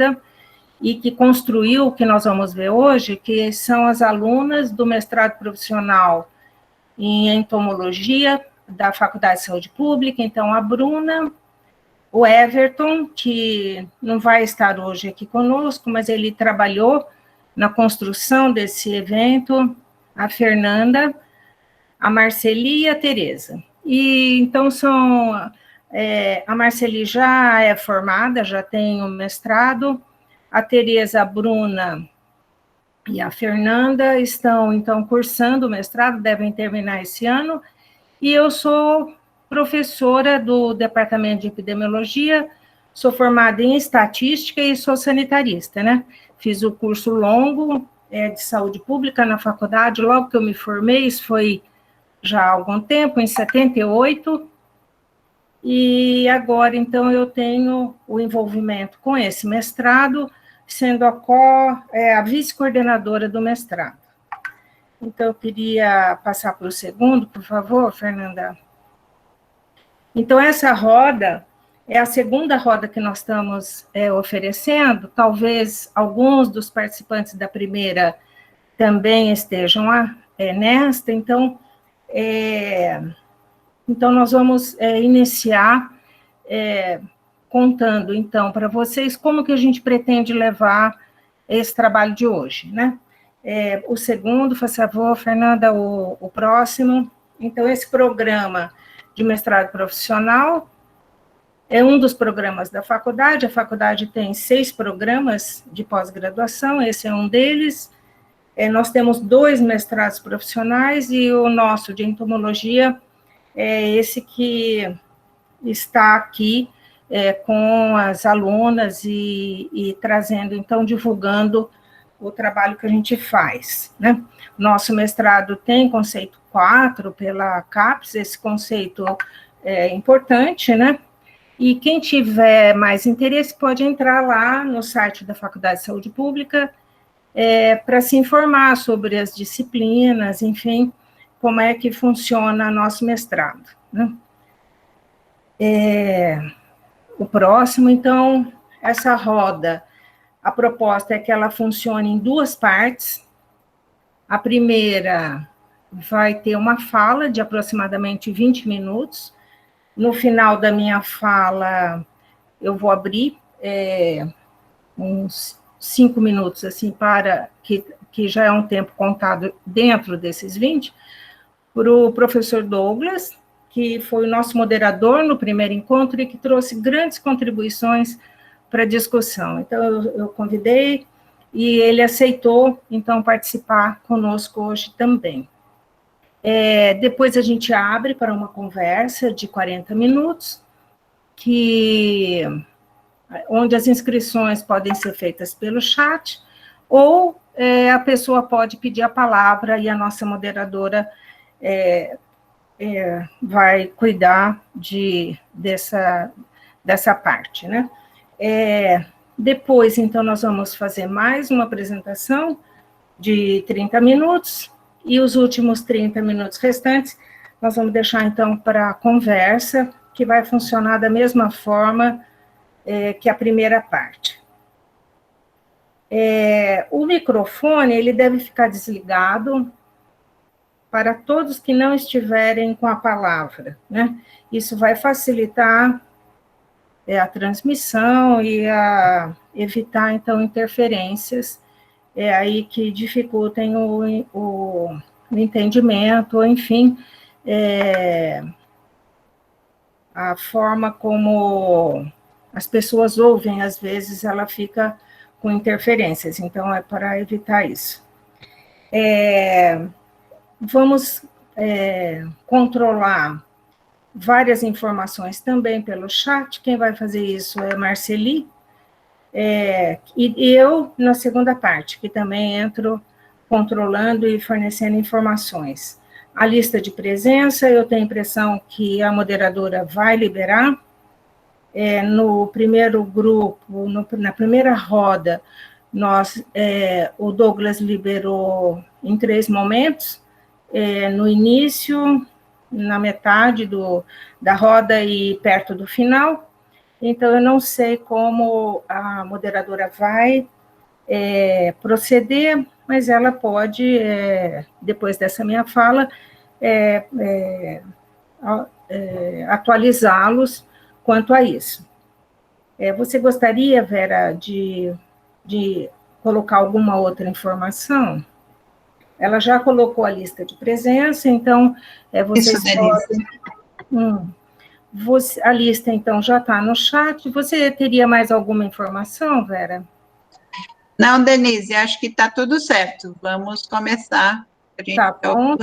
roda, e que construiu o que nós vamos ver hoje, que são as alunas do mestrado profissional em entomologia da Faculdade de Saúde Pública. Então, a Bruna, o Everton, que não vai estar hoje aqui conosco, mas ele trabalhou na construção desse evento, a Fernanda, a Marceli e a Tereza. E, então, a Marceli já é formada, já tem o mestrado, a Tereza, a Bruna e a Fernanda estão, então, cursando o mestrado, devem terminar esse ano, e eu sou professora do Departamento de Epidemiologia, sou formada em Estatística e sou sanitarista, né? Fiz o curso longo de Saúde Pública na faculdade, logo que eu me formei, isso foi já há algum tempo, em 78, e agora, então, eu tenho o envolvimento com esse mestrado, sendo a vice-coordenadora do mestrado. Então, eu queria passar para o segundo, por favor, Fernanda. Então, essa roda é a segunda roda que nós estamos oferecendo, talvez alguns dos participantes da primeira também estejam nesta, então nós vamos iniciar contando, então, para vocês como que a gente pretende levar esse trabalho de hoje, né? O segundo, faz favor, Fernanda, o próximo. Então, esse programa de mestrado profissional é um dos programas da faculdade. A faculdade tem 6 programas de pós-graduação, esse é um deles. Nós temos 2 mestrados profissionais e o nosso de entomologia é esse que está aqui com as alunas e trazendo, então, divulgando o trabalho que a gente faz, né? Nosso mestrado tem conceito 4 pela CAPES, esse conceito é importante, né? E quem tiver mais interesse pode entrar lá no site da Faculdade de Saúde Pública para se informar sobre as disciplinas, enfim, como é que funciona nosso mestrado, né? O próximo, então, essa roda, a proposta é que ela funcione em 2 partes. A primeira vai ter uma fala de aproximadamente 20 minutos. No final da minha fala, eu vou abrir uns 5 minutos, assim, para que já é um tempo contado dentro desses 20, para o professor Douglas, que foi o nosso moderador no primeiro encontro e que trouxe grandes contribuições para a discussão. Então, eu convidei e ele aceitou, então, participar conosco hoje também. Depois a gente abre para uma conversa de 40 minutos, onde as inscrições podem ser feitas pelo chat, ou a pessoa pode pedir a palavra e a nossa moderadora vai cuidar dessa parte, né? Depois, então, nós vamos fazer mais uma apresentação de 30 minutos, e os últimos 30 minutos restantes, nós vamos deixar, então, para a conversa, que vai funcionar da mesma forma que a primeira parte. O microfone, ele deve ficar desligado para todos que não estiverem com a palavra, né? Isso vai facilitar a transmissão e evitar, então, interferências aí que dificultem o entendimento, enfim, a forma como as pessoas ouvem, às vezes, ela fica com interferências, então é para evitar isso. Vamos controlar várias informações também pelo chat. Quem vai fazer isso é a Marceli, e eu na segunda parte, que também entro controlando e fornecendo informações. A lista de presença, eu tenho a impressão que a moderadora vai liberar. No primeiro grupo, na primeira roda, o Douglas liberou em 3 momentos, no início, na metade da roda e perto do final. Então, eu não sei como a moderadora vai proceder, mas ela pode, depois dessa minha fala, atualizá-los quanto a isso. Você gostaria, Vera, de colocar alguma outra informação? Ela já colocou a lista de presença, então vocês Isso, podem... a lista, então, já está no chat. Você teria mais alguma informação, Vera? Não, Denise, acho que está tudo certo. Vamos começar. Tá bom.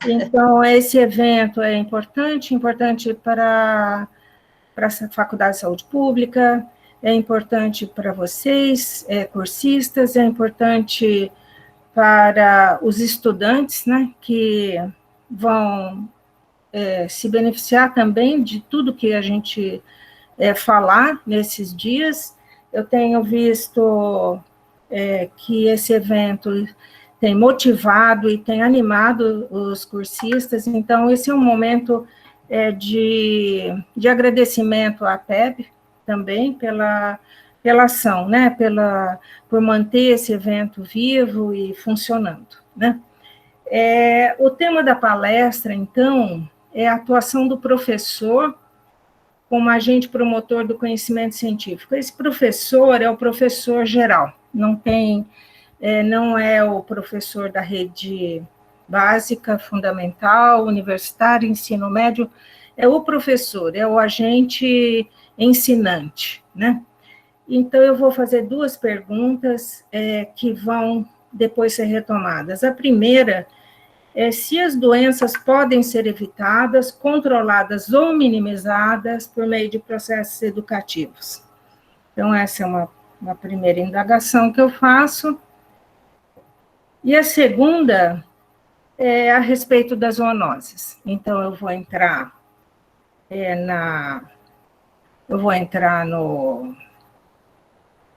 Então, esse evento é importante para a Faculdade de Saúde Pública, é importante para vocês, cursistas, é importante para os estudantes, né, que vão se beneficiar também de tudo que a gente falar nesses dias. Eu tenho visto que esse evento tem motivado e tem animado os cursistas, então esse é um momento de agradecimento à PEB também pela ação, né, por manter esse evento vivo e funcionando, né. O tema da palestra, então, é a atuação do professor como agente promotor do conhecimento científico. Esse professor é o professor geral, não é o professor da rede básica, fundamental, universitária, ensino médio, é o professor, é o agente ensinante, né? Então, eu vou fazer duas perguntas que vão depois ser retomadas. A primeira se as doenças podem ser evitadas, controladas ou minimizadas por meio de processos educativos. Então, essa é uma primeira indagação que eu faço. E a segunda é a respeito das zoonoses. Então, eu vou entrar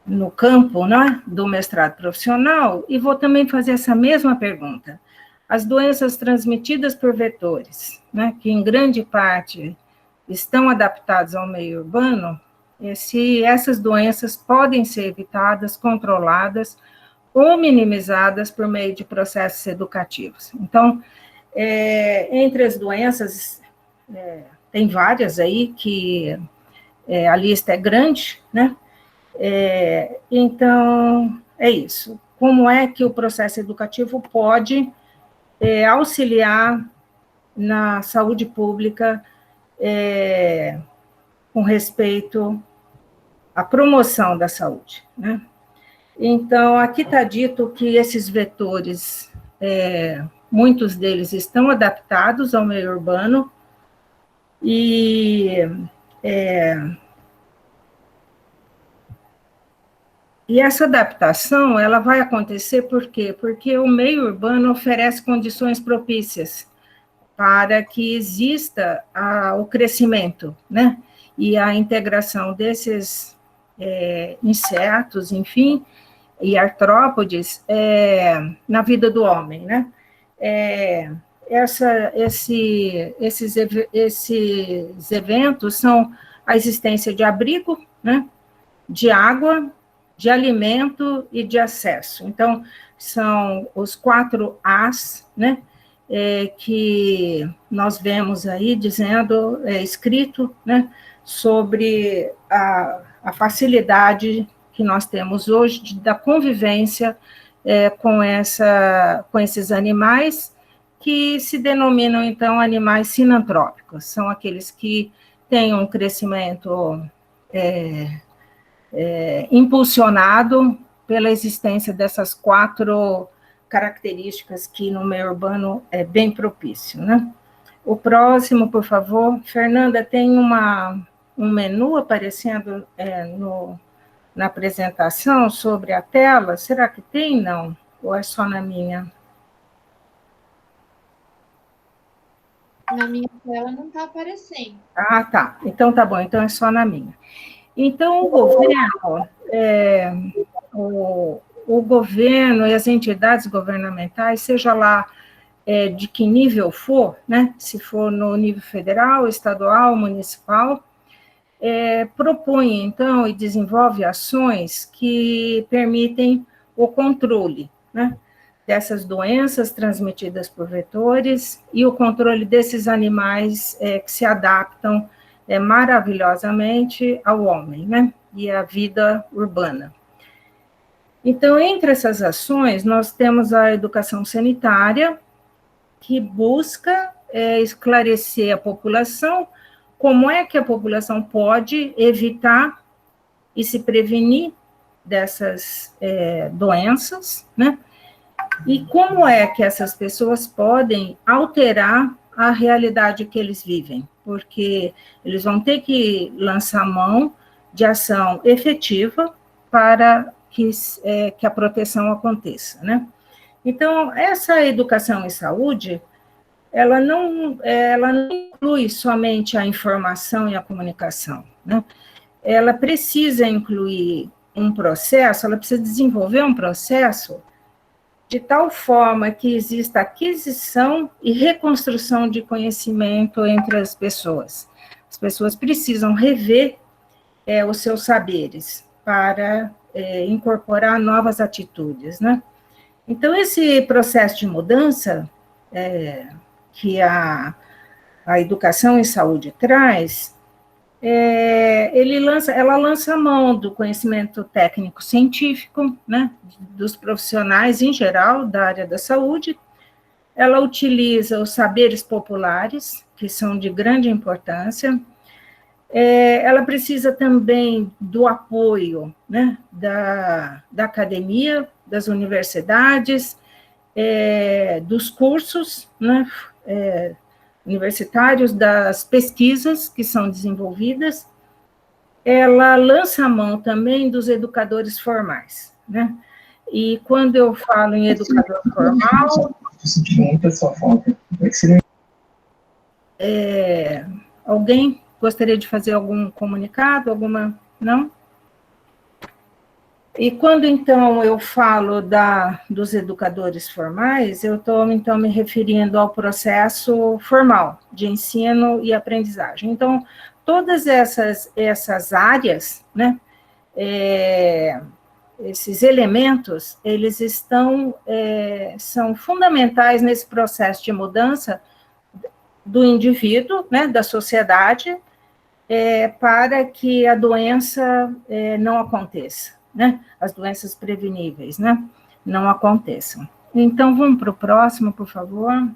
no campo, né, do mestrado profissional e vou também fazer essa mesma pergunta. As doenças transmitidas por vetores, né, que em grande parte estão adaptados ao meio urbano, se essas doenças podem ser evitadas, controladas ou minimizadas por meio de processos educativos. Então, entre as doenças, tem várias aí que a lista é grande, né? Então, é isso. Como é que o processo educativo pode auxiliar na saúde pública com respeito à promoção da saúde, né? Então, aqui está dito que esses vetores, muitos deles estão adaptados ao meio urbano e essa adaptação, ela vai acontecer por quê? Porque o meio urbano oferece condições propícias para que exista o crescimento, né? E a integração desses insetos, enfim, e artrópodes na vida do homem, né? Esses eventos são a existência de abrigo, né? De água, de alimento e de acesso. Então, são os 4 As, né? Que nós vemos aí dizendo, escrito, né, sobre a facilidade que nós temos hoje da convivência com esses animais, que se denominam, então, animais sinantrópicos. São aqueles que têm um crescimento impulsionado pela existência dessas 4 características que no meio urbano é bem propício, né? O próximo, por favor. Fernanda, tem um menu aparecendo na apresentação sobre a tela? Será que tem, não? Ou é só na minha? Na minha tela não está aparecendo. Ah, tá. Então tá bom, então é só na minha. Então, o governo, o governo e as entidades governamentais, seja lá de que nível for, né, se for no nível federal, estadual, municipal, propõe, então, e desenvolve ações que permitem o controle, né, dessas doenças transmitidas por vetores e o controle desses animais que se adaptam maravilhosamente ao homem, né, e à vida urbana. Então, entre essas ações, nós temos a educação sanitária, que busca esclarecer a população como é que a população pode evitar e se prevenir dessas doenças, né? E como é que essas pessoas podem alterar a realidade que eles vivem, porque eles vão ter que lançar mão de ação efetiva para que a proteção aconteça, né? Então, essa educação em saúde, ela não inclui somente a informação e a comunicação, né? Ela precisa incluir um processo, ela precisa desenvolver um processo de tal forma que exista aquisição e reconstrução de conhecimento entre as pessoas. As pessoas precisam rever os seus saberes para incorporar novas atitudes, né? Então, esse processo de mudança que a educação em saúde traz, ela lança a mão do conhecimento técnico-científico, né, dos profissionais em geral da área da saúde, ela utiliza os saberes populares, que são de grande importância, ela precisa também do apoio, né, da academia, das universidades, dos cursos, né, universitários, das pesquisas que são desenvolvidas. Ela lança a mão também dos educadores formais, né? E quando eu falo em educador formal... alguém gostaria de fazer algum comunicado, alguma... Não? E quando, então, eu falo dos educadores formais, eu estou, então, me referindo ao processo formal de ensino e aprendizagem. Então, todas essas áreas, né, esses elementos, eles são fundamentais nesse processo de mudança do indivíduo, né, da sociedade, para que a doença não aconteça, né, as doenças preveníveis, né, não aconteçam. Então, vamos para o próximo, por favor.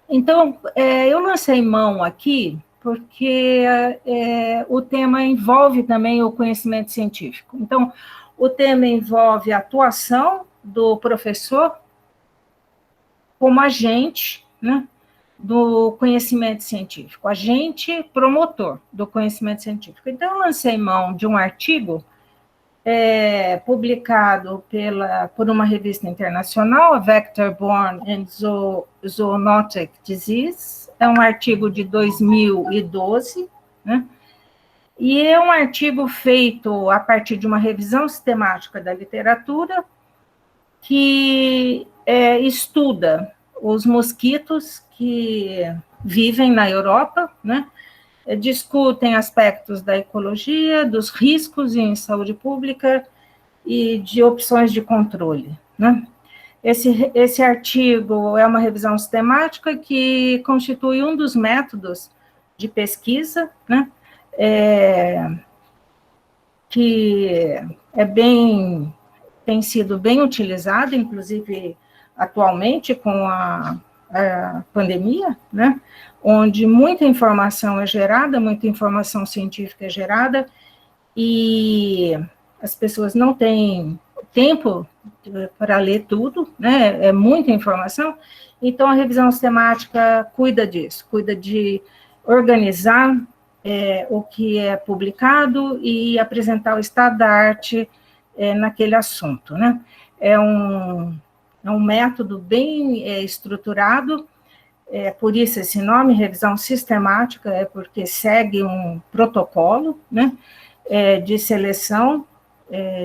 Então, eu lancei mão aqui, porque o tema envolve também o conhecimento científico. Então, o tema envolve a atuação do professor como agente, né, do conhecimento científico, agente promotor do conhecimento científico. Então, eu lancei mão de um artigo publicado por uma revista internacional, a Vector-Borne and Zoonotic Disease, é um artigo de 2012, né? E é um artigo feito a partir de uma revisão sistemática da literatura que estuda os mosquitos que vivem na Europa, né? Discutem aspectos da ecologia, dos riscos em saúde pública e de opções de controle, né? Esse artigo é uma revisão sistemática que constitui um dos métodos de pesquisa, né? Que tem sido bem utilizado, inclusive atualmente com a pandemia, né, onde muita informação é gerada, muita informação científica é gerada, e as pessoas não têm tempo para ler tudo, né, é muita informação, então a revisão sistemática cuida disso, cuida de organizar o que é publicado e apresentar o estado da arte naquele assunto, né. É um método bem estruturado, por isso esse nome, revisão sistemática, porque segue um protocolo, né, de seleção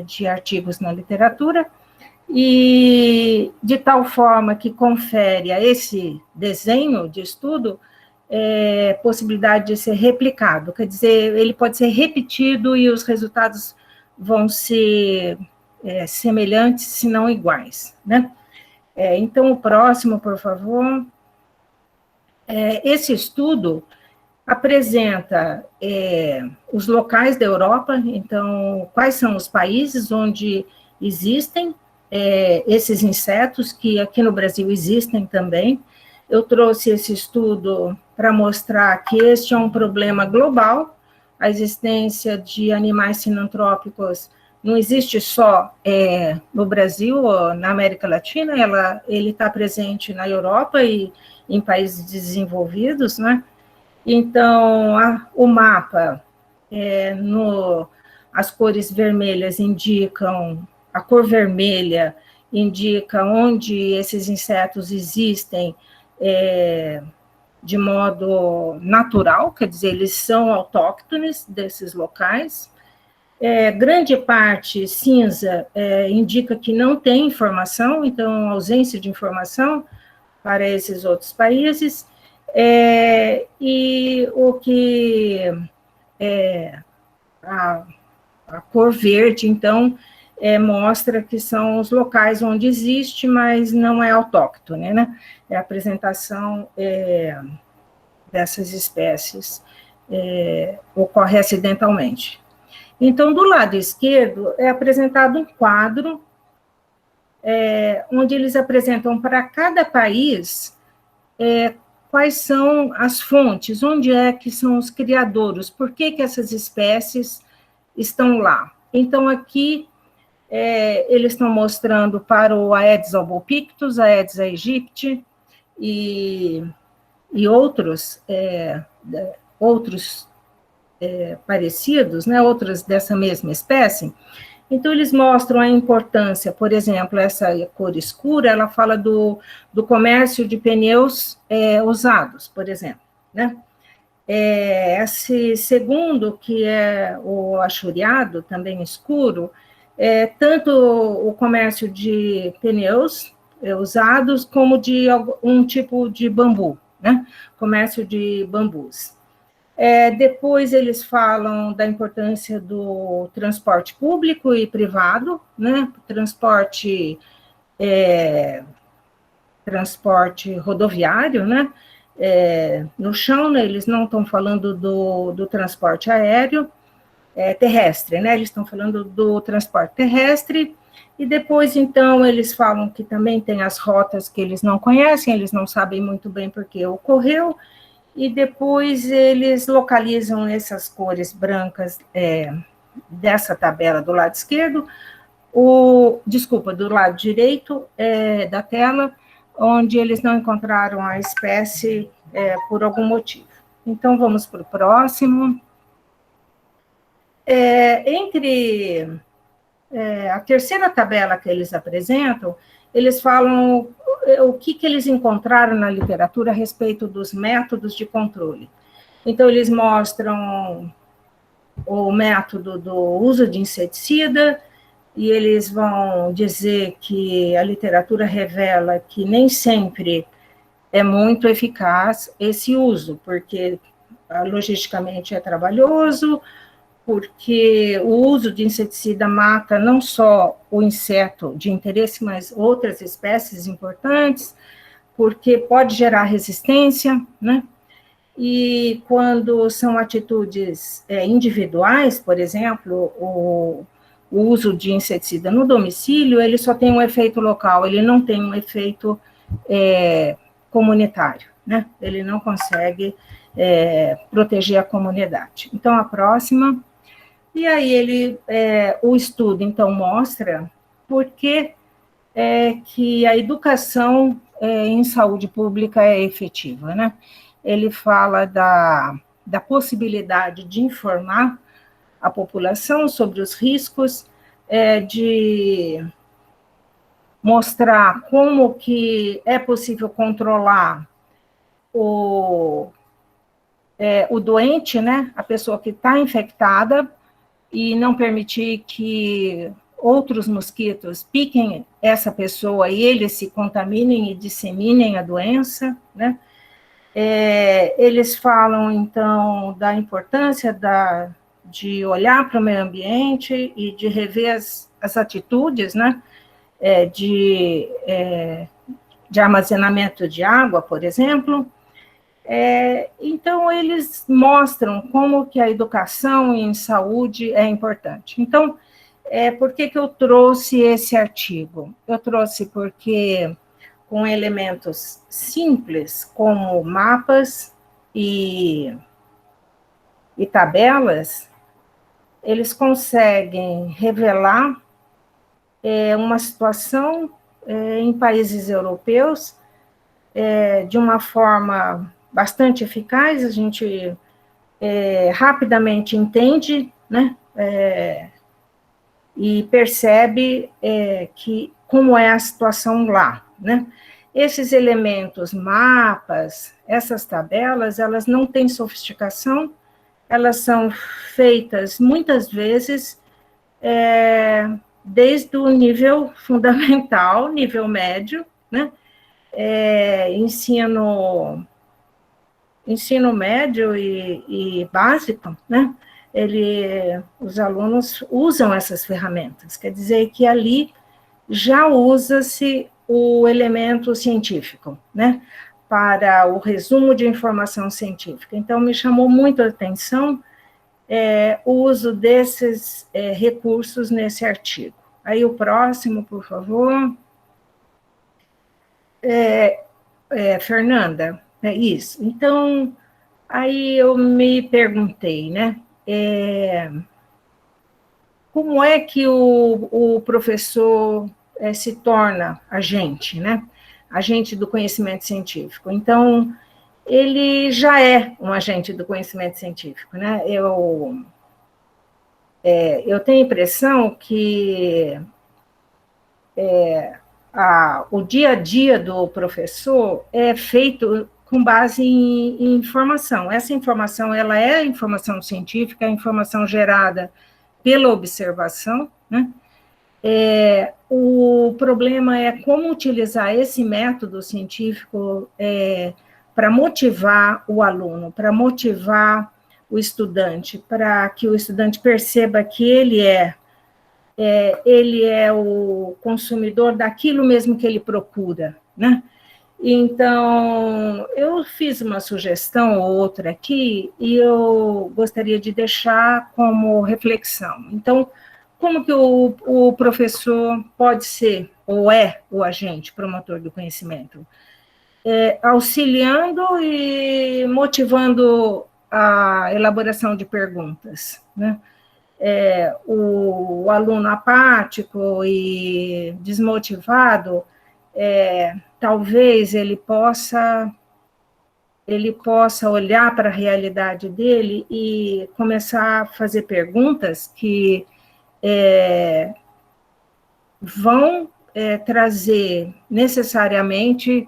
de artigos na literatura, e de tal forma que confere a esse desenho de estudo possibilidade de ser replicado, quer dizer, ele pode ser repetido e os resultados vão ser semelhantes, se não iguais, né? Então, o próximo, por favor. Esse estudo apresenta os locais da Europa, então, quais são os países onde existem esses insetos, que aqui no Brasil existem também. Eu trouxe esse estudo para mostrar que este é um problema global, a existência de animais sinantrópicos não existe só no Brasil ou na América Latina, ele está presente na Europa e em países desenvolvidos, né? Então, o mapa, as cores vermelhas indicam, a cor vermelha indica onde esses insetos existem de modo natural, quer dizer, eles são autóctones desses locais. Grande parte cinza indica que não tem informação, então, ausência de informação para esses outros países. E o que a cor verde, então, mostra que são os locais onde existe, mas não é autóctone, né? É a apresentação dessas espécies ocorre acidentalmente. Então, do lado esquerdo, é apresentado um quadro onde eles apresentam para cada país quais são as fontes, onde é que são os criadouros, por que essas espécies estão lá. Então, aqui, eles estão mostrando para o Aedes albopictus, Aedes aegypti e outros parecidos, né, outros dessa mesma espécie. Então, eles mostram a importância, por exemplo, essa cor escura, ela fala do comércio de pneus usados, por exemplo, né? Esse segundo, que é o achuriado, também escuro, tanto o comércio de pneus usados, como de um tipo de bambu, né? Comércio de bambus. Depois eles falam da importância do transporte público e privado, né? Transporte rodoviário, né? No chão, né, eles não estão falando do transporte aéreo, terrestre, né? Eles estão falando do transporte terrestre. E depois, então, eles falam que também tem as rotas que eles não conhecem, eles não sabem muito bem por que ocorreu. E depois eles localizam essas cores brancas dessa tabela do lado esquerdo, do lado direito da tela, onde eles não encontraram a espécie por algum motivo. Então, vamos para o próximo. A terceira tabela que eles apresentam, eles falam o que eles encontraram na literatura a respeito dos métodos de controle. Então, eles mostram o método do uso de inseticida, e eles vão dizer que a literatura revela que nem sempre é muito eficaz esse uso, porque logisticamente é trabalhoso, porque o uso de inseticida mata não só o inseto de interesse, mas outras espécies importantes, porque pode gerar resistência, né? E quando são atitudes individuais, por exemplo, o uso de inseticida no domicílio, ele só tem um efeito local, ele não tem um efeito comunitário, né? Ele não consegue proteger a comunidade. Então, a próxima. E aí o estudo, então, mostra por que a educação em saúde pública é efetiva, né? Ele fala da possibilidade de informar a população sobre os riscos, de mostrar como que é possível controlar o doente, né? A pessoa que está infectada, e não permitir que outros mosquitos piquem essa pessoa e eles se contaminem e disseminem a doença, né? Eles falam, então, da importância de olhar para o meio ambiente e de rever as atitudes, né, de armazenamento de água, por exemplo. Então, eles mostram como que a educação em saúde é importante. Então, por que eu trouxe esse artigo? Eu trouxe porque, com elementos simples, como mapas e tabelas, eles conseguem revelar uma situação em países europeus de uma forma bastante eficaz. A gente rapidamente entende, né, e percebe como é a situação lá, né? Esses elementos, mapas, essas tabelas, elas não têm sofisticação, elas são feitas muitas vezes desde o nível fundamental, nível médio, né? Ensino médio e básico, né? Os alunos usam essas ferramentas, quer dizer que ali já usa-se o elemento científico, né, para o resumo de informação científica. Então, me chamou muito a atenção o uso desses recursos nesse artigo. Aí, o próximo, por favor. Fernanda, é isso. Então, aí eu me perguntei, né, como é que o professor se torna agente, né? Agente do conhecimento científico. Então, ele já é um agente do conhecimento científico, né? Eu tenho a impressão que o dia a dia do professor é feito com base em informação. Essa informação, ela é informação científica, é informação gerada pela observação, né? O problema é como utilizar esse método científico para motivar o aluno, para motivar o estudante, para que o estudante perceba que ele é o consumidor daquilo mesmo que ele procura, né? Então, eu fiz uma sugestão ou outra aqui, e eu gostaria de deixar como reflexão. Então, como que o professor pode ser, ou é, o agente promotor do conhecimento? Auxiliando e motivando a elaboração de perguntas, né? O aluno apático e desmotivado, talvez ele possa olhar para a realidade dele e começar a fazer perguntas que vão trazer necessariamente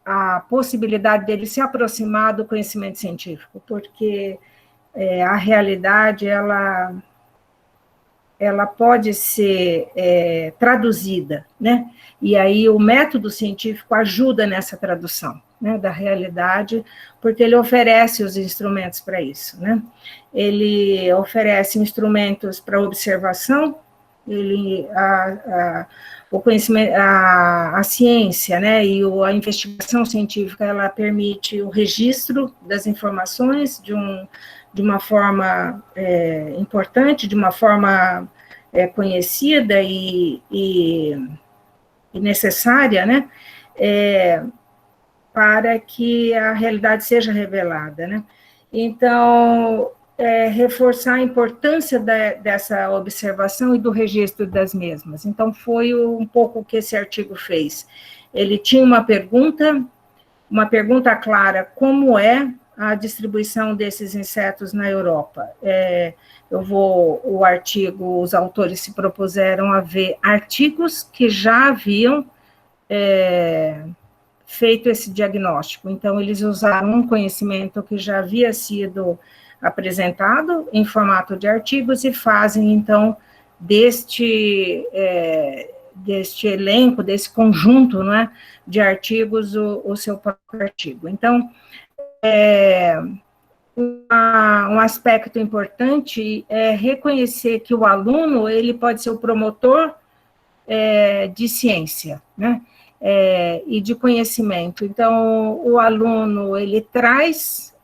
a possibilidade dele se aproximar do conhecimento científico, porque a realidade, ela pode ser traduzida, né? E aí o método científico ajuda nessa tradução, né, da realidade, porque ele oferece os instrumentos para isso, né? Ele oferece instrumentos para observação, o conhecimento, a ciência, né, e a investigação científica, ela permite o registro das informações de uma forma importante, de uma forma conhecida e necessária, né, para que a realidade seja revelada, né. Então, reforçar a importância dessa observação e do registro das mesmas. Então, foi um pouco o que esse artigo fez. Ele tinha uma pergunta clara: como é a distribuição desses insetos na Europa? O artigo, os autores se propuseram a ver artigos que já haviam feito esse diagnóstico. Então, eles usaram um conhecimento que já havia sido apresentado em formato de artigos e fazem, então, deste elenco, desse conjunto, não é, de artigos, o seu próprio artigo. Então, um aspecto importante é reconhecer que o aluno, ele pode ser o promotor de ciência, né, e de conhecimento. Então, o aluno, ele traz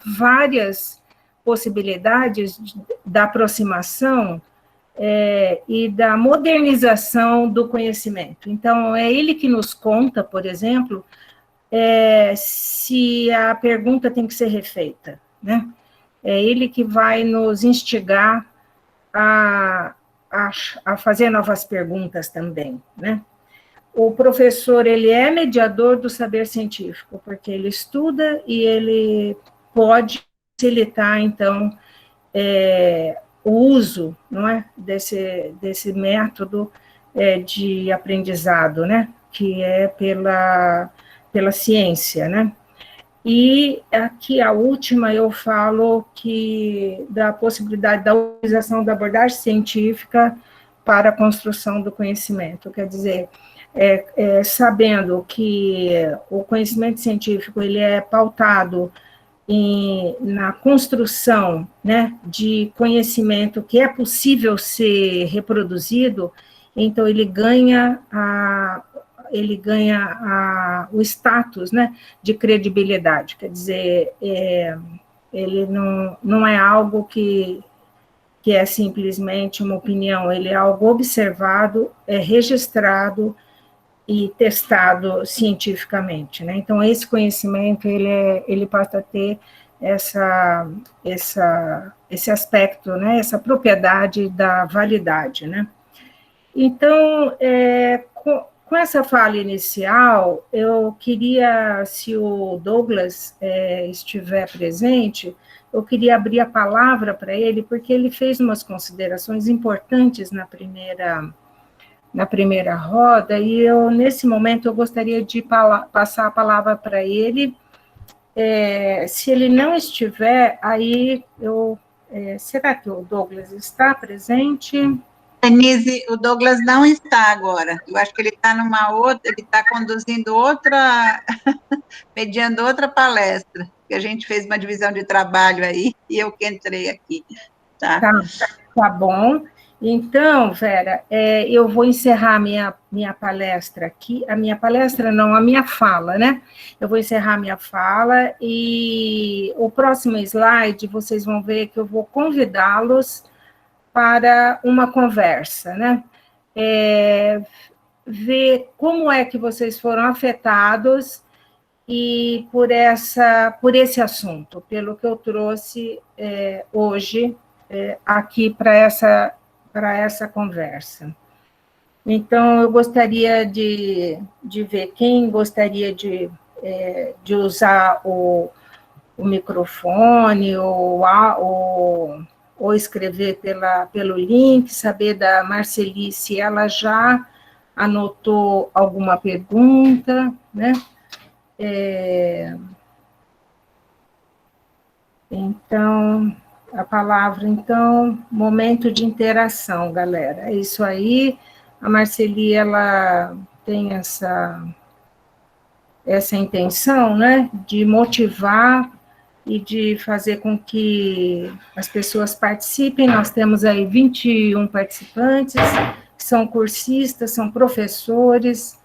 várias possibilidades da aproximação e da modernização do conhecimento. Então, é ele que nos conta, por exemplo, se a pergunta tem que ser refeita, né? É ele que vai nos instigar a fazer novas perguntas também, né? O professor, ele é mediador do saber científico, porque ele estuda e ele pode facilitar, então, o uso, não é, desse método de aprendizado, né, que é pela ciência, né. E aqui a última eu falo que da possibilidade da utilização da abordagem científica para a construção do conhecimento, quer dizer, sabendo que o conhecimento científico ele é pautado na construção, né, de conhecimento que é possível ser reproduzido, então ele ganha o status, né, de credibilidade, quer dizer, ele não é algo que é simplesmente uma opinião, ele é algo observado, registrado e testado cientificamente, né? Então, esse conhecimento, ele passa a ter esse aspecto, né? Essa propriedade da validade, né? Então, com essa fala inicial, eu queria, se o Douglas estiver presente, eu queria abrir a palavra para ele, porque ele fez umas considerações importantes na primeira roda, e nesse momento, eu gostaria de passar a palavra para ele. Se ele não estiver, aí será que o Douglas está presente? Denise, o Douglas não está agora. Eu acho que ele está ele está conduzindo mediando outra palestra, que a gente fez uma divisão de trabalho aí, e eu que entrei aqui, tá? Tá bom. Então, Vera, eu vou encerrar minha palestra aqui, a minha fala, né? Eu vou encerrar minha fala, e o próximo slide, vocês vão ver que eu vou convidá-los para uma conversa, né? Ver como é que vocês foram afetados e por esse assunto, pelo que eu trouxe hoje aqui para essa conversa. Então, eu gostaria de ver quem gostaria de usar o microfone ou escrever pelo link, saber da Marceli se ela já anotou alguma pergunta, né? Então, a palavra, então, momento de interação, galera. É isso aí. A Marceli, ela tem essa intenção, né, de motivar e de fazer com que as pessoas participem. Nós temos aí 21 participantes, que são cursistas, são professores.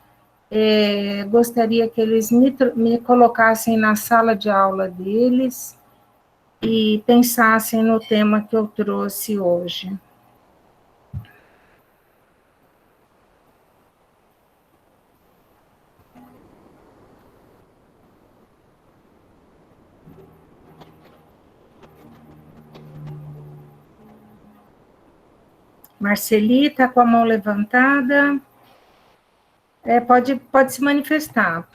Gostaria que eles me colocassem na sala de aula deles e pensassem no tema que eu trouxe hoje. Marceli, está com a mão levantada. Pode se manifestar.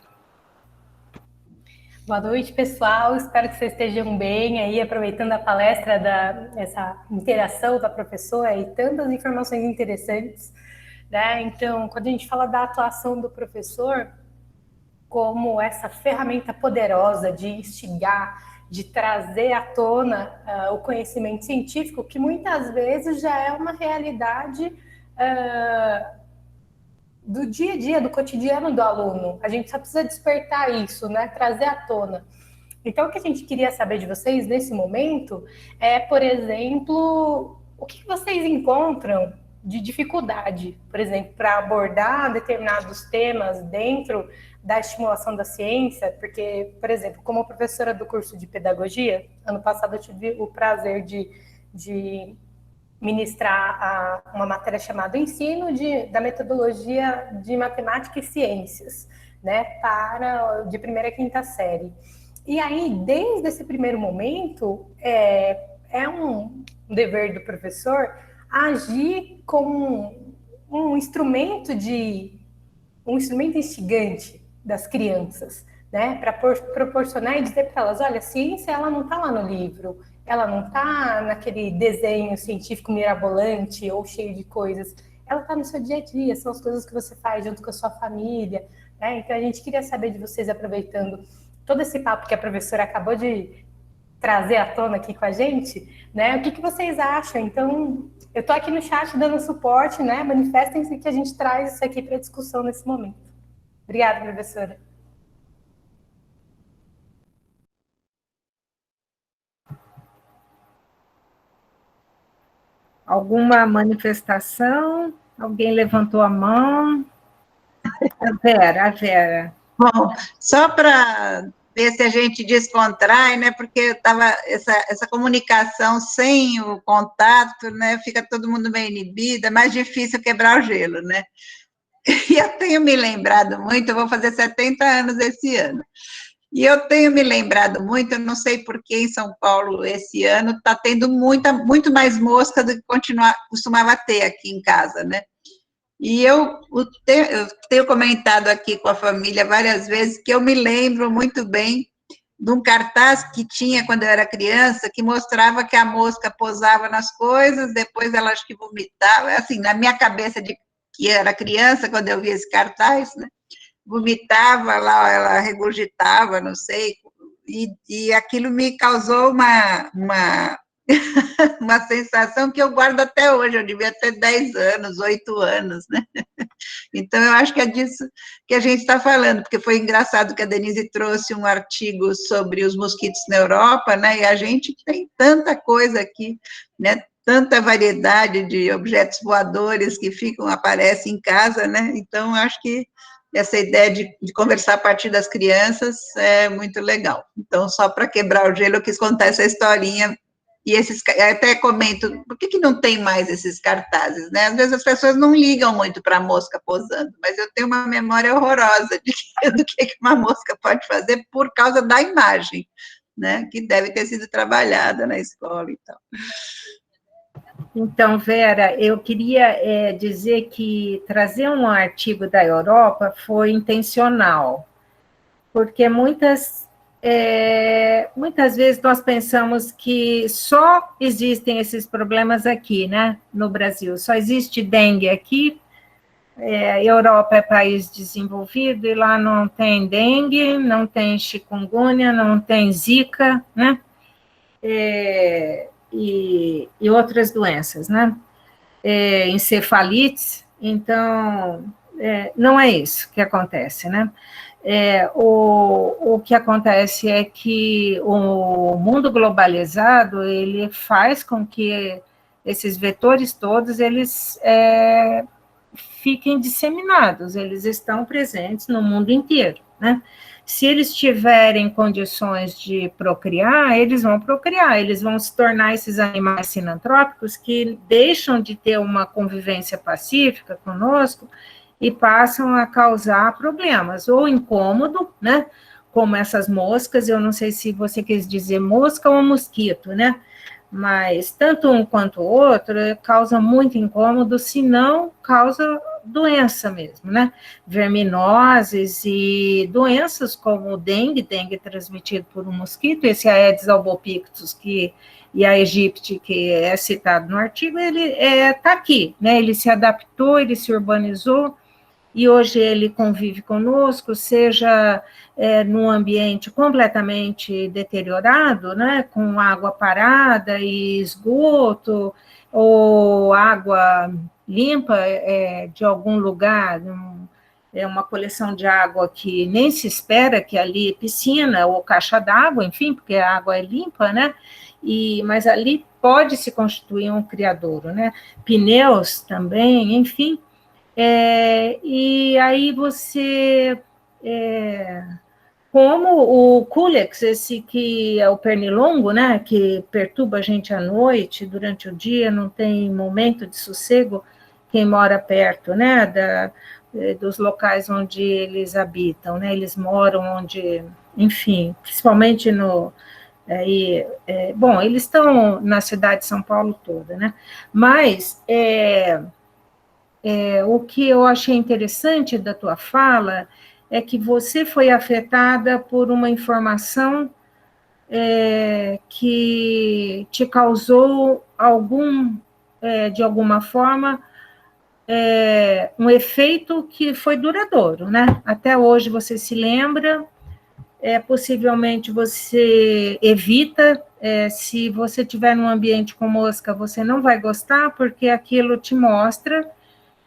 Boa noite, pessoal. Espero que vocês estejam bem aí, aproveitando a palestra essa interação da professora e tantas informações interessantes, né? Então, quando a gente fala da atuação do professor como essa ferramenta poderosa de instigar, de trazer à tona o conhecimento científico, que muitas vezes já é uma realidade do dia a dia, do cotidiano do aluno. A gente só precisa despertar isso, né? Trazer à tona. Então, o que a gente queria saber de vocês nesse momento é, por exemplo, o que vocês encontram de dificuldade, por exemplo, para abordar determinados temas dentro da estimulação da ciência, porque, por exemplo, como professora do curso de pedagogia, ano passado eu tive o prazer de ministrar uma matéria chamada Ensino da Metodologia de Matemática e Ciências, né, de primeira a quinta série. E aí, desde esse primeiro momento, é um dever do professor agir como um instrumento instigante das crianças, né, para proporcionar e dizer para elas, olha, a ciência ela não está lá no livro, ela não está naquele desenho científico mirabolante ou cheio de coisas, ela está no seu dia a dia, são as coisas que você faz junto com a sua família, né? Então a gente queria saber de vocês, aproveitando todo esse papo que a professora acabou de trazer à tona aqui com a gente, né? O que vocês acham? Então, eu estou aqui no chat dando suporte, né? Manifestem-se que a gente traz isso aqui para discussão nesse momento. Obrigada, professora. Alguma manifestação? Alguém levantou a mão? A Vera. Bom, só para ver se a gente descontrai, né, porque estava essa comunicação sem o contato, né, fica todo mundo meio inibido, é mais difícil quebrar o gelo, né. E eu tenho me lembrado muito, eu vou fazer 70 anos esse ano, e eu tenho me lembrado muito, eu não sei por que em São Paulo esse ano está tendo muito mais mosca do que costumava ter aqui em casa, né. E eu tenho comentado aqui com a família várias vezes que eu me lembro muito bem de um cartaz que tinha quando eu era criança, que mostrava que a mosca pousava nas coisas, depois ela acho que vomitava, assim, na minha cabeça de que era criança, quando eu via esse cartaz, né, vomitava lá, ela regurgitava, não sei, e aquilo me causou uma sensação que eu guardo até hoje, eu devia ter 10 anos, 8 anos, né? Então, eu acho que é disso que a gente está falando, porque foi engraçado que a Denise trouxe um artigo sobre os mosquitos na Europa, né? E a gente tem tanta coisa aqui, né? Tanta variedade de objetos voadores que aparecem em casa, né? Então, eu acho que essa ideia de conversar a partir das crianças é muito legal. Então, só para quebrar o gelo, eu quis contar essa historinha. E até comento, por que não tem mais esses cartazes, né? Às vezes as pessoas não ligam muito para a mosca posando, mas eu tenho uma memória horrorosa do que uma mosca pode fazer por causa da imagem, né? Que deve ter sido trabalhada na escola e tal. Então, Vera, eu queria dizer que trazer um artigo da Europa foi intencional, porque muitas vezes nós pensamos que só existem esses problemas aqui, né, no Brasil, só existe dengue aqui, Europa é país desenvolvido e lá não tem dengue, não tem chikungunya, não tem zika, né, e outras doenças, né, encefalites, então, não é isso que acontece, né. O que acontece é que o mundo globalizado, ele faz com que esses vetores todos, eles fiquem disseminados, eles estão presentes no mundo inteiro, né? Se eles tiverem condições de procriar, eles vão se tornar esses animais sinantrópicos que deixam de ter uma convivência pacífica conosco e passam a causar problemas, ou incômodo, né, como essas moscas, eu não sei se você quis dizer mosca ou mosquito, né, mas tanto um quanto o outro causa muito incômodo, se não causa doença mesmo, né, verminoses e doenças como o dengue é transmitido por um mosquito, esse Aedes albopictus e a aegypti, que é citado no artigo, ele está aqui, né, ele se adaptou, ele se urbanizou, e hoje ele convive conosco, seja num ambiente completamente deteriorado, né, com água parada e esgoto, ou água limpa de algum lugar, é uma coleção de água que nem se espera que ali piscina ou caixa d'água, enfim, porque a água é limpa, né? Mas ali pode se constituir um criadouro, né? Pneus também, enfim. E aí você, como o culex, esse que é o pernilongo, né? Que perturba a gente à noite, durante o dia, não tem momento de sossego, quem mora perto, né? Dos locais onde eles habitam, né? Eles moram onde, enfim, principalmente no... bom, eles estão na cidade de São Paulo toda, né? Mas o que eu achei interessante da tua fala é que você foi afetada por uma informação que te causou de alguma forma, um efeito que foi duradouro, né? Até hoje você se lembra, possivelmente você evita, se você estiver num ambiente com mosca, você não vai gostar, porque aquilo te mostra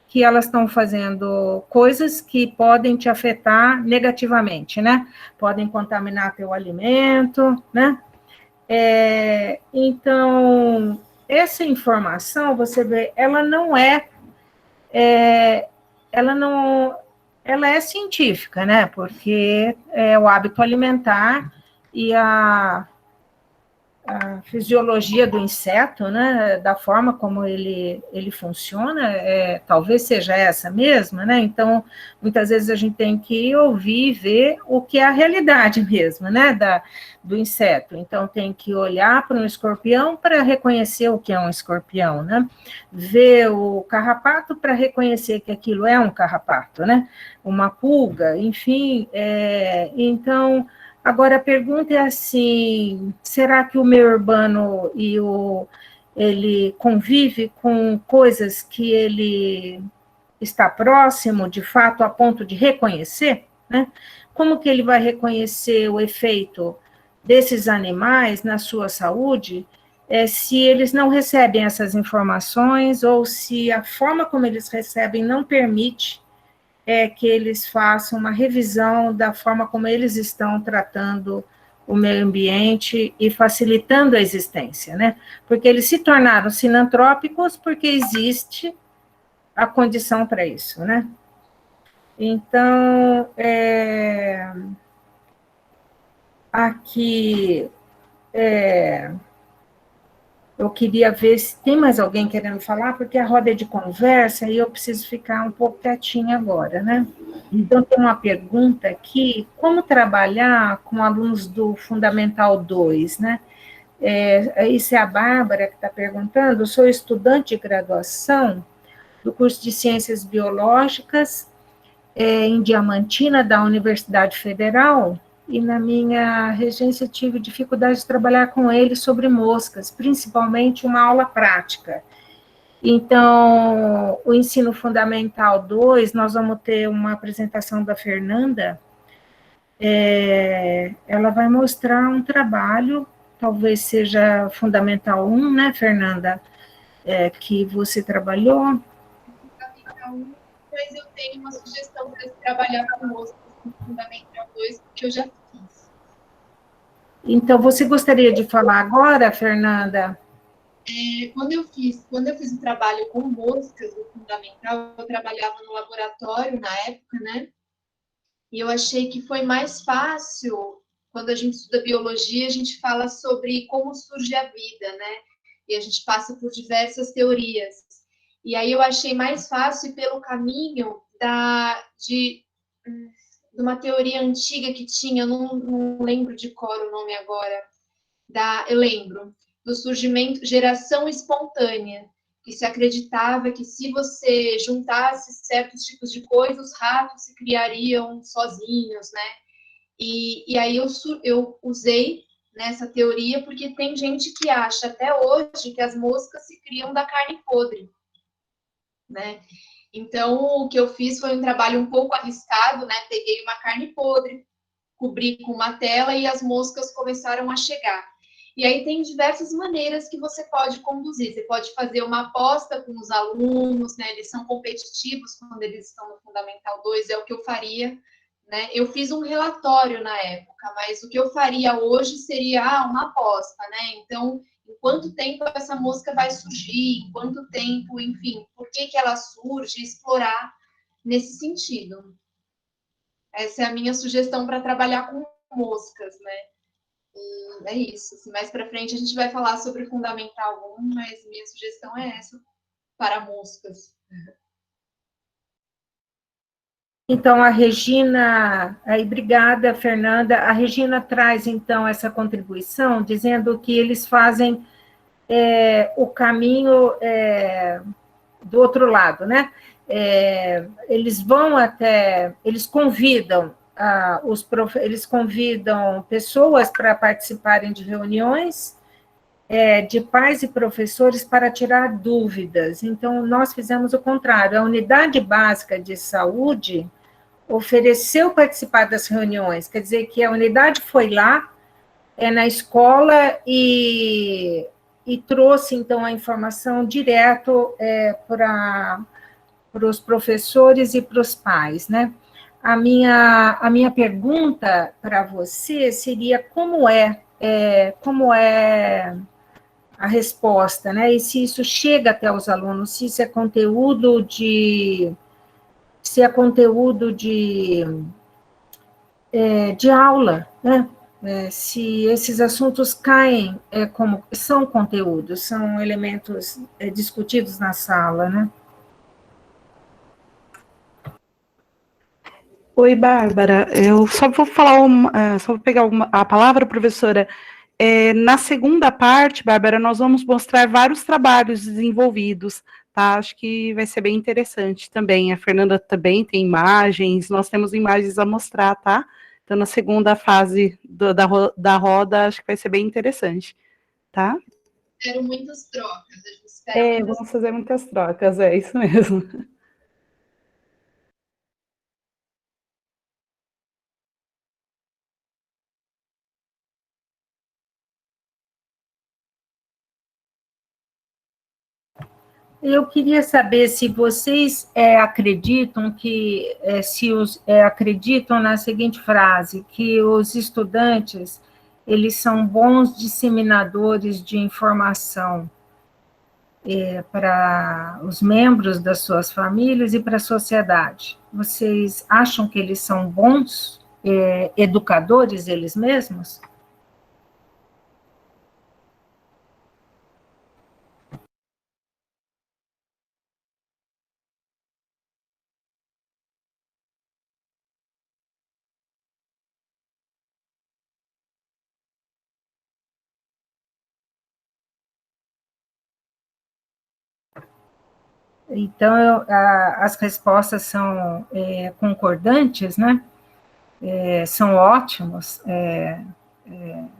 que elas estão fazendo coisas que podem te afetar negativamente, né? Podem contaminar teu alimento, né? Então, essa informação, você vê, ela não ela é científica, né? Porque é o hábito alimentar e a fisiologia do inseto, né, da forma como ele funciona, talvez seja essa mesma, né? Então, muitas vezes a gente tem que ouvir e ver o que é a realidade mesmo, né, do inseto. Então, tem que olhar para um escorpião para reconhecer o que é um escorpião, né? Ver o carrapato para reconhecer que aquilo é um carrapato, né? Uma pulga, enfim. Então, agora, a pergunta é assim, será que o meio urbano ele convive com coisas que ele está próximo, de fato, a ponto de reconhecer, né? Como que ele vai reconhecer o efeito desses animais na sua saúde, se eles não recebem essas informações ou se a forma como eles recebem não permite que eles façam uma revisão da forma como eles estão tratando o meio ambiente e facilitando a existência, né? Porque eles se tornaram sinantrópicos porque existe a condição para isso, né? Então, aqui, eu queria ver se tem mais alguém querendo falar, porque a roda é de conversa e eu preciso ficar um pouco quietinha agora, né? Então, tem uma pergunta aqui, como trabalhar com alunos do Fundamental 2, né? Isso é a Bárbara que está perguntando, eu sou estudante de graduação do curso de Ciências Biológicas em Diamantina, da Universidade Federal, e na minha regência tive dificuldade de trabalhar com ele sobre moscas, principalmente uma aula prática. Então, o ensino fundamental 2, nós vamos ter uma apresentação da Fernanda, ela vai mostrar um trabalho, talvez seja fundamental 1, né, Fernanda, que você trabalhou. Fundamental 1, mas eu tenho uma sugestão para trabalhar com moscas no Fundamental 2, porque eu já fiz. Então, você gostaria de falar agora, Fernanda? Quando eu fiz o trabalho com moscas do Fundamental, eu trabalhava no laboratório na época, né? E eu achei que foi mais fácil, quando a gente estuda biologia, a gente fala sobre como surge a vida, né? E a gente passa por diversas teorias. E aí eu achei mais fácil ir pelo caminho de uma teoria antiga que tinha, eu não lembro de cor o nome agora, eu lembro, do surgimento, geração espontânea, que se acreditava que se você juntasse certos tipos de coisas, os ratos se criariam sozinhos, né? E aí eu usei nessa teoria porque tem gente que acha até hoje que as moscas se criam da carne podre, né? Então, o que eu fiz foi um trabalho um pouco arriscado, né? Peguei uma carne podre, cobri com uma tela e as moscas começaram a chegar. E aí tem diversas maneiras que você pode conduzir. Você pode fazer uma aposta com os alunos, né? Eles são competitivos quando eles estão no Fundamental 2, é o que eu faria, né? Eu fiz um relatório na época, mas o que eu faria hoje seria uma aposta, né? Então, em quanto tempo essa mosca vai surgir, em quanto tempo, enfim, por que ela surge, explorar nesse sentido. Essa é a minha sugestão para trabalhar com moscas, né? E é isso. Assim, mais para frente a gente vai falar sobre o Fundamental 1, mas minha sugestão é essa para moscas. Então, a Regina, aí, obrigada, Fernanda. A Regina traz, então, essa contribuição, dizendo que eles fazem o caminho do outro lado, né? Eles vão até, eles convidam eles convidam pessoas para participarem de reuniões de pais e professores para tirar dúvidas. Então, nós fizemos o contrário. A unidade básica de saúde ofereceu participar das reuniões, quer dizer que a unidade foi lá, na escola, e trouxe, então, a informação direto para os professores e para os pais, né? A minha pergunta para você seria como é a resposta, né? E se isso chega até os alunos, se isso é conteúdo de aula, né? Se esses assuntos caem como são conteúdos, são elementos discutidos na sala, né? Oi, Bárbara. Eu só vou falar só vou pegar a palavra, professora. Na segunda parte, Bárbara, nós vamos mostrar vários trabalhos desenvolvidos, tá? Acho que vai ser bem interessante também. A Fernanda também tem imagens, nós temos imagens a mostrar, tá? Então, na segunda fase da roda, acho que vai ser bem interessante, tá? Espero muitas trocas. Vamos fazer muitas trocas, é isso mesmo. Eu queria saber se vocês acreditam acreditam na seguinte frase, que os estudantes, eles são bons disseminadores de informação para os membros das suas famílias e para a sociedade. Vocês acham que eles são bons educadores eles mesmos? Então, as respostas são concordantes, né? São ótimos.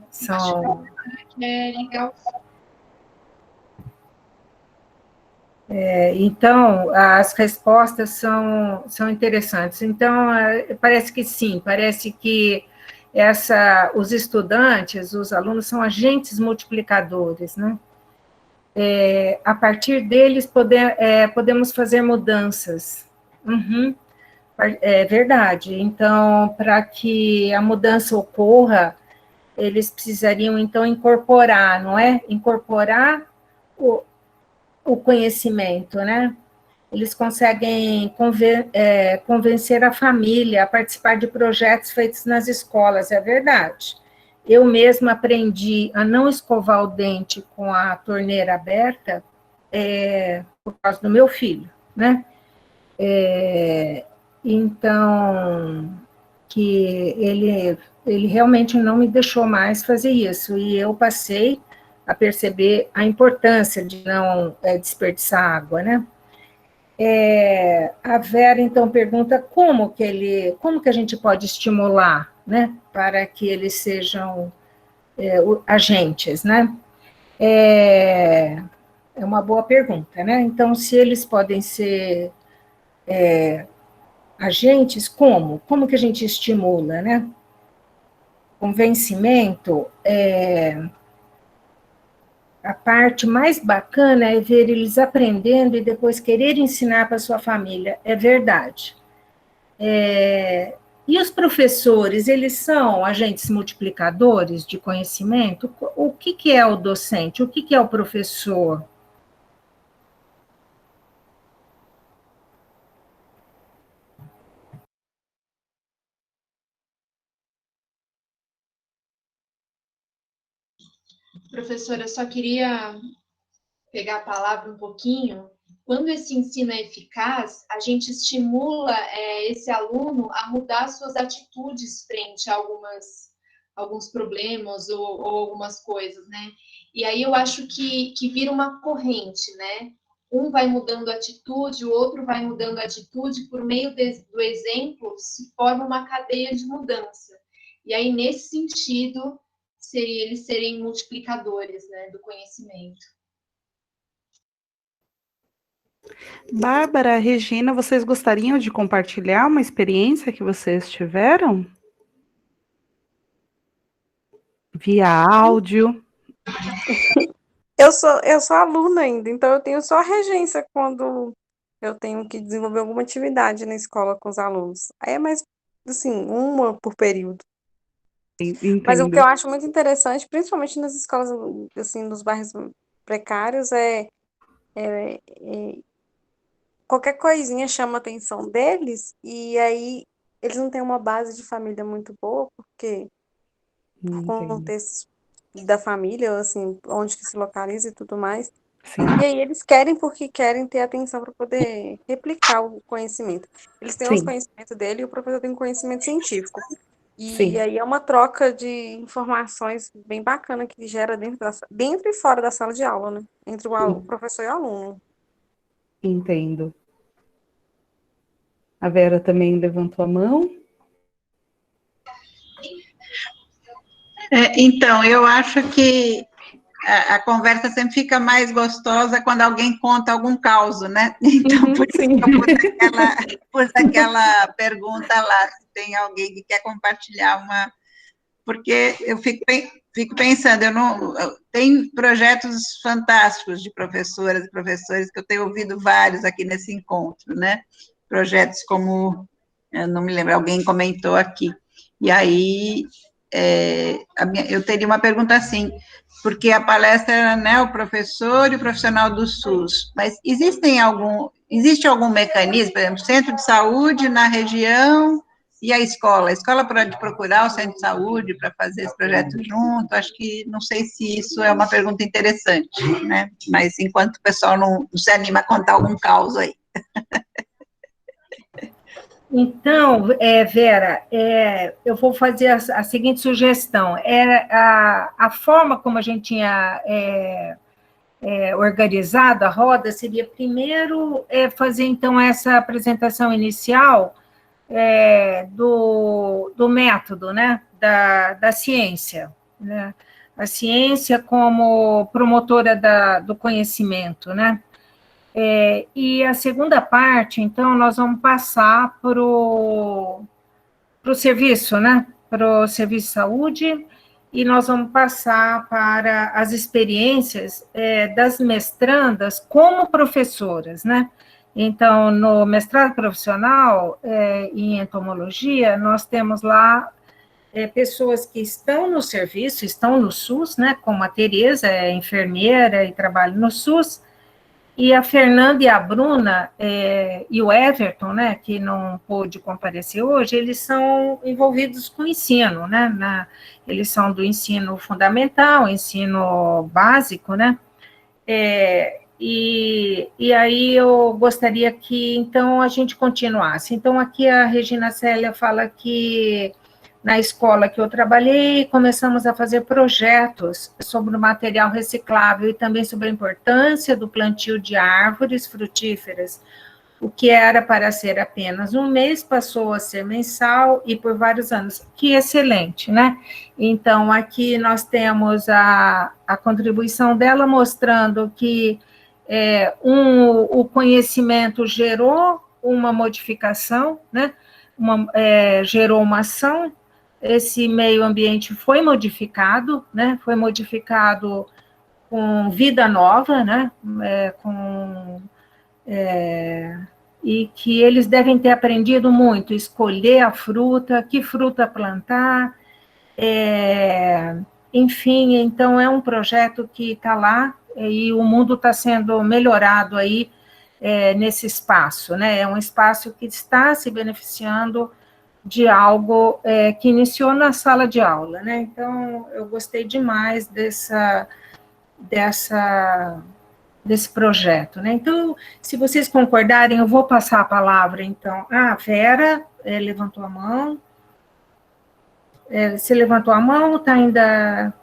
São... legal. Então, as respostas são interessantes. Então, parece que sim, parece que os estudantes, os alunos, são agentes multiplicadores, né? A partir deles, podemos fazer mudanças. Uhum. É verdade. Então, para que a mudança ocorra, eles precisariam, então, incorporar, não é? Incorporar o conhecimento, né? Eles conseguem convencer a família a participar de projetos feitos nas escolas, é verdade. Eu mesma aprendi a não escovar o dente com a torneira aberta por causa do meu filho, né? Então, que ele realmente não me deixou mais fazer isso, e eu passei a perceber a importância de não desperdiçar água, né? A Vera, então, pergunta como que a gente pode estimular, né, para que eles sejam agentes, né? É uma boa pergunta, né? Então, se eles podem ser agentes, como? Como que a gente estimula, né? Convencimento, a parte mais bacana é ver eles aprendendo e depois querer ensinar para sua família. É verdade. E os professores, eles são agentes multiplicadores de conhecimento? O que é o docente? O que é o professor? Professora, eu só queria pegar a palavra um pouquinho. Quando esse ensino é eficaz, a gente estimula esse aluno a mudar suas atitudes frente a alguns problemas ou algumas coisas, né? E aí eu acho que vira uma corrente, né? Um vai mudando a atitude, o outro vai mudando a atitude, por meio do exemplo se forma uma cadeia de mudança. E aí, nesse sentido, seria eles serem multiplicadores, né, do conhecimento. Bárbara, Regina, vocês gostariam de compartilhar uma experiência que vocês tiveram? Via áudio? Eu sou aluna ainda, então eu tenho só regência quando eu tenho que desenvolver alguma atividade na escola com os alunos. Aí é mais, assim, uma por período. Mas o que Entendo. eu acho muito interessante, principalmente nas escolas, assim, nos bairros precários, qualquer coisinha chama a atenção deles, e aí eles não têm uma base de família muito boa, porque por Entendo. contexto da família, assim, onde que se localiza e tudo mais. Sim, E aí eles querem porque querem ter atenção para poder replicar o conhecimento. Eles têm os sim, conhecimentos dele e o professor tem um conhecimento científico. E sim. aí é uma troca de informações bem bacana que gera dentro e fora da sala de aula, né? Entre o professor e o aluno. Entendo. A Vera também levantou a mão. Então, eu acho que a conversa sempre fica mais gostosa quando alguém conta algum caos, né? Então, por isso Sim. que eu pus aquela pergunta lá, se tem alguém que quer compartilhar uma... Porque eu fico pensando, tem projetos fantásticos de professoras e professores, que eu tenho ouvido vários aqui nesse encontro, né? Projetos como, eu não me lembro, alguém comentou aqui. E aí, eu teria uma pergunta assim, porque a palestra era, né, o professor e o profissional do SUS, mas existe algum mecanismo, por exemplo, centro de saúde na região e a escola pode procurar o centro de saúde para fazer esse projeto junto, acho que, não sei se isso é uma pergunta interessante, né, mas enquanto o pessoal não se anima a contar algum caos aí. Então, Vera, eu vou fazer a seguinte sugestão. A forma como a gente tinha organizado a roda seria primeiro fazer, então, essa apresentação inicial do método, né, da ciência, né? A ciência como promotora do conhecimento, né? E a segunda parte, então, nós vamos passar para o serviço, né? Para o serviço de saúde, e nós vamos passar para as experiências das mestrandas como professoras, né? Então, no mestrado profissional em entomologia, nós temos lá pessoas que estão no serviço, estão no SUS, né? Como a Tereza, é enfermeira e trabalha no SUS, e a Fernanda e a Bruna e o Everton, né, que não pôde comparecer hoje, eles são envolvidos com o ensino, né? Eles são do ensino fundamental, ensino básico, né? E aí eu gostaria que, então, a gente continuasse. Então, aqui a Regina Célia fala que na escola que eu trabalhei, começamos a fazer projetos sobre o material reciclável e também sobre a importância do plantio de árvores frutíferas. O que era para ser apenas um mês passou a ser mensal e por vários anos. Que excelente, né? Então, aqui nós temos a contribuição dela mostrando que o conhecimento gerou uma modificação, né? Gerou uma ação. Esse meio ambiente foi modificado, né? Foi modificado com vida nova, né? E que eles devem ter aprendido muito, escolher a fruta, que fruta plantar, enfim, então é um projeto que está lá e o mundo está sendo melhorado aí nesse espaço, né? É um espaço que está se beneficiando de algo que iniciou na sala de aula, né? Então, eu gostei demais desse projeto, né? Então, se vocês concordarem, eu vou passar a palavra, então. A Vera levantou a mão. Você levantou a mão, tá ainda...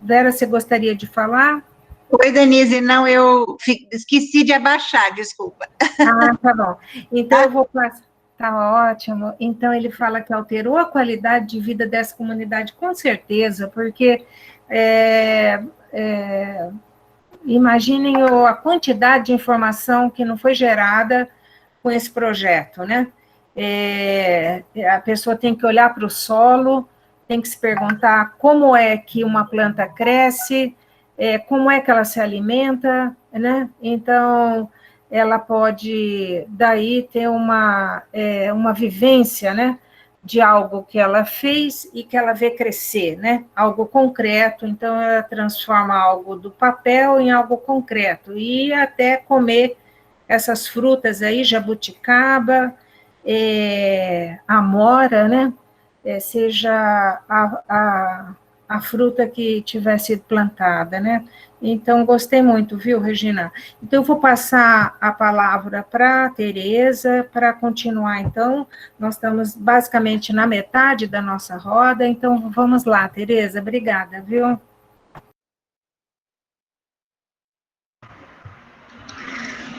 Vera, você gostaria de falar? Oi, Denise, não, eu esqueci de abaixar, desculpa. Ah, tá bom. Então, eu vou passar... Tá ótimo. Então, ele fala que alterou a qualidade de vida dessa comunidade, com certeza, porque imaginem a quantidade de informação que não foi gerada com esse projeto, né? A pessoa tem que olhar para o solo, tem que se perguntar como é que uma planta cresce, como é que ela se alimenta, né? Então, ela pode, daí, ter uma vivência, né? De algo que ela fez e que ela vê crescer, né? Algo concreto, então ela transforma algo do papel em algo concreto, e até comer essas frutas aí, jabuticaba, amora, né? Seja a fruta que tiver sido plantada, né? Então, gostei muito, viu, Regina? Então, eu vou passar a palavra para a Tereza, para continuar, então. Nós estamos basicamente na metade da nossa roda, então, vamos lá, Tereza, obrigada, viu?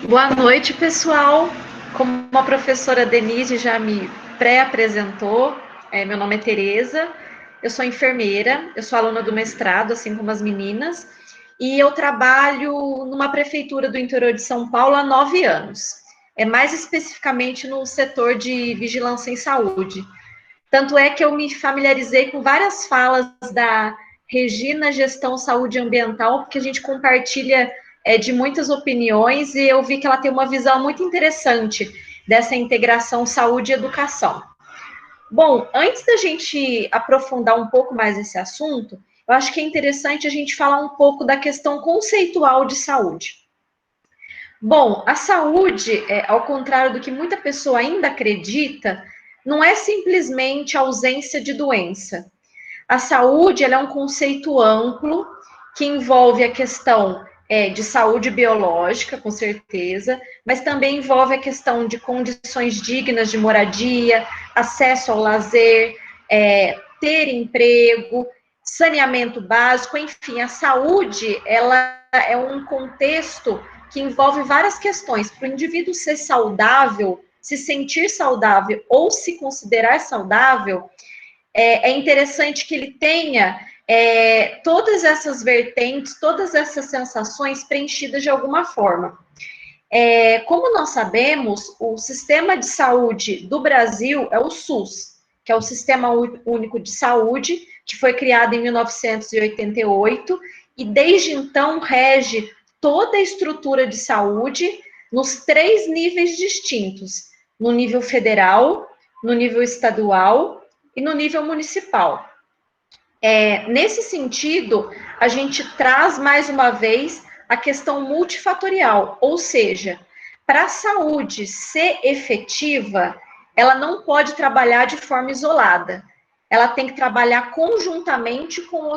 Boa noite, pessoal. Como a professora Denise já me pré-apresentou, meu nome é Tereza, eu sou enfermeira, eu sou aluna do mestrado, assim como as meninas, e eu trabalho numa prefeitura do interior de São Paulo há 9 anos, mais especificamente no setor de vigilância em saúde. Tanto é que eu me familiarizei com várias falas da Regina Gestão Saúde Ambiental, porque a gente compartilha de muitas opiniões, e eu vi que ela tem uma visão muito interessante dessa integração saúde e educação. Bom, antes da gente aprofundar um pouco mais esse assunto, eu acho que é interessante a gente falar um pouco da questão conceitual de saúde. Bom, a saúde, ao contrário do que muita pessoa ainda acredita, não é simplesmente ausência de doença. A saúde, ela é um conceito amplo que envolve a questão de saúde biológica, com certeza, mas também envolve a questão de condições dignas de moradia, acesso ao lazer, ter emprego, saneamento básico, enfim, a saúde, ela é um contexto que envolve várias questões. Para o indivíduo ser saudável, se sentir saudável ou se considerar saudável, é interessante que ele tenha todas essas vertentes, todas essas sensações preenchidas de alguma forma. Como nós sabemos, o sistema de saúde do Brasil é o SUS, que é o Sistema Único de Saúde, que foi criado em 1988, e desde então rege toda a estrutura de saúde nos 3 níveis distintos, no nível federal, no nível estadual e no nível municipal. Nesse sentido, a gente traz mais uma vez a questão multifatorial, ou seja, para a saúde ser efetiva, ela não pode trabalhar de forma isolada, ela tem que trabalhar conjuntamente com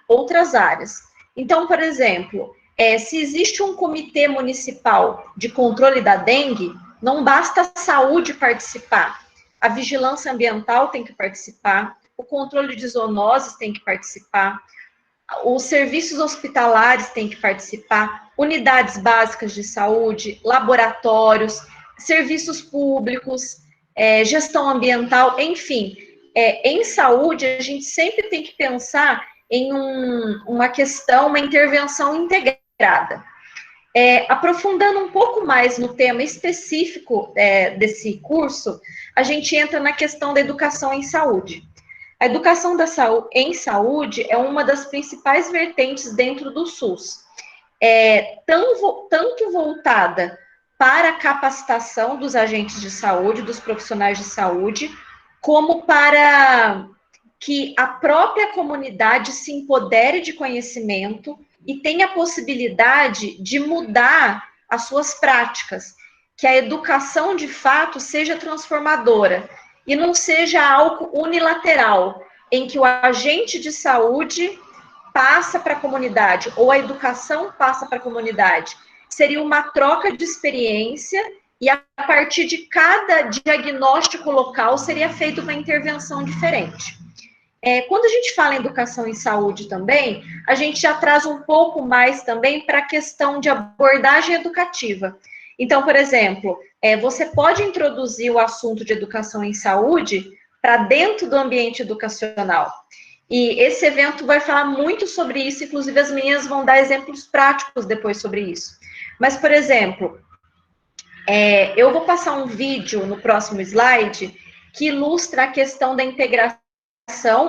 outras áreas. Então, por exemplo, se existe um comitê municipal de controle da dengue, não basta a saúde participar, a vigilância ambiental tem que participar, o controle de zoonoses tem que participar, os serviços hospitalares têm que participar, unidades básicas de saúde, laboratórios, serviços públicos, gestão ambiental, enfim. Em saúde, a gente sempre tem que pensar em uma questão, uma intervenção integrada. Aprofundando um pouco mais no tema específico desse curso, a gente entra na questão da educação em saúde. A educação em saúde é uma das principais vertentes dentro do SUS. tanto voltada para a capacitação dos agentes de saúde, dos profissionais de saúde, como para que a própria comunidade se empodere de conhecimento e tenha a possibilidade de mudar as suas práticas, que a educação, de fato, seja transformadora e não seja algo unilateral, em que o agente de saúde passa para a comunidade, ou a educação passa para a comunidade. Seria uma troca de experiência e a partir de cada diagnóstico local seria feita uma intervenção diferente. Quando a gente fala em educação em saúde também, a gente já traz um pouco mais também para a questão de abordagem educativa. Então, por exemplo, você pode introduzir o assunto de educação em saúde para dentro do ambiente educacional. E esse evento vai falar muito sobre isso, inclusive as meninas vão dar exemplos práticos depois sobre isso. Mas, por exemplo, eu vou passar um vídeo no próximo slide que ilustra a questão da integração,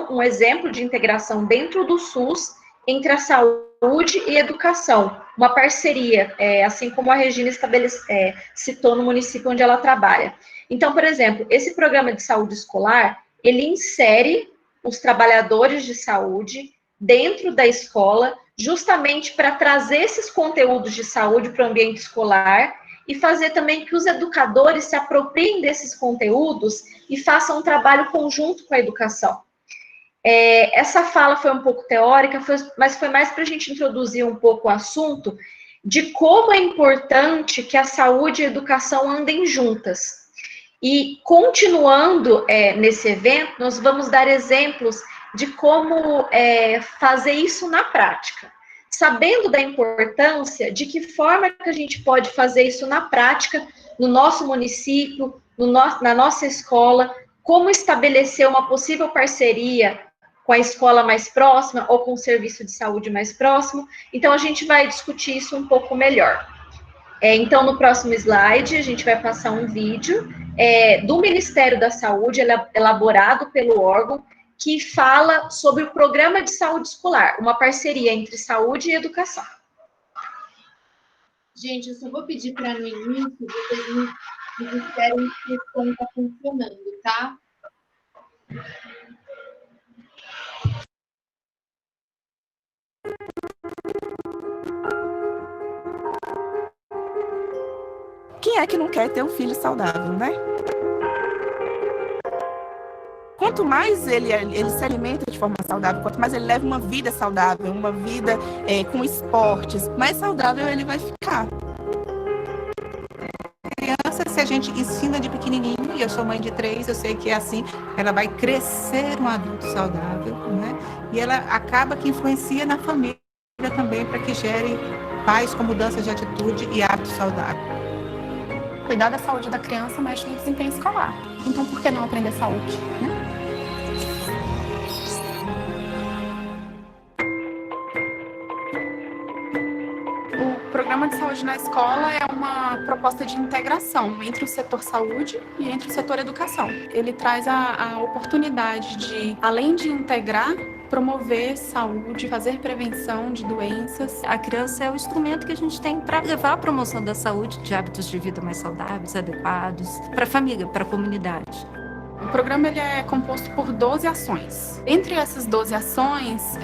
um exemplo de integração dentro do SUS entre a saúde e educação, uma parceria, assim como a Regina citou no município onde ela trabalha. Então, por exemplo, esse programa de saúde escolar, ele insere os trabalhadores de saúde dentro da escola, justamente para trazer esses conteúdos de saúde para o ambiente escolar e fazer também que os educadores se apropriem desses conteúdos e façam um trabalho conjunto com a educação. Essa fala foi um pouco teórica, mas foi mais para a gente introduzir um pouco o assunto de como é importante que a saúde e a educação andem juntas. E, continuando nesse evento, nós vamos dar exemplos de como fazer isso na prática. Sabendo da importância, de que forma que a gente pode fazer isso na prática, no nosso município, na nossa escola, como estabelecer uma possível parceria com a escola mais próxima ou com o serviço de saúde mais próximo. Então, a gente vai discutir isso um pouco melhor. Então, no próximo slide, a gente vai passar um vídeo do Ministério da Saúde, elaborado pelo órgão, que fala sobre o Programa de Saúde Escolar, uma parceria entre saúde e educação. Gente, eu só vou pedir para no início vocês me disserem se o som está funcionando, tá? Quem é que não quer ter um filho saudável, né? Quanto mais ele se alimenta de forma saudável, quanto mais ele leva uma vida saudável, uma vida com esportes, mais saudável ele vai ficar. Criança, se a gente ensina de pequenininho, e eu sou mãe de 3, eu sei que é assim, ela vai crescer um adulto saudável, né? E ela acaba que influencia na família também para que gere pais com mudanças de atitude e hábitos saudáveis. Cuidar da saúde da criança mexe no desempenho escolar. Então, por que não aprender saúde, né? O programa de saúde na escola é uma proposta de integração entre o setor saúde e entre o setor educação. Ele traz a oportunidade de, além de integrar, promover saúde, fazer prevenção de doenças. A criança é o instrumento que a gente tem para levar a promoção da saúde, de hábitos de vida mais saudáveis, adequados, para a família, para a comunidade. O programa ele é composto por 12 ações. Entre essas 12 ações,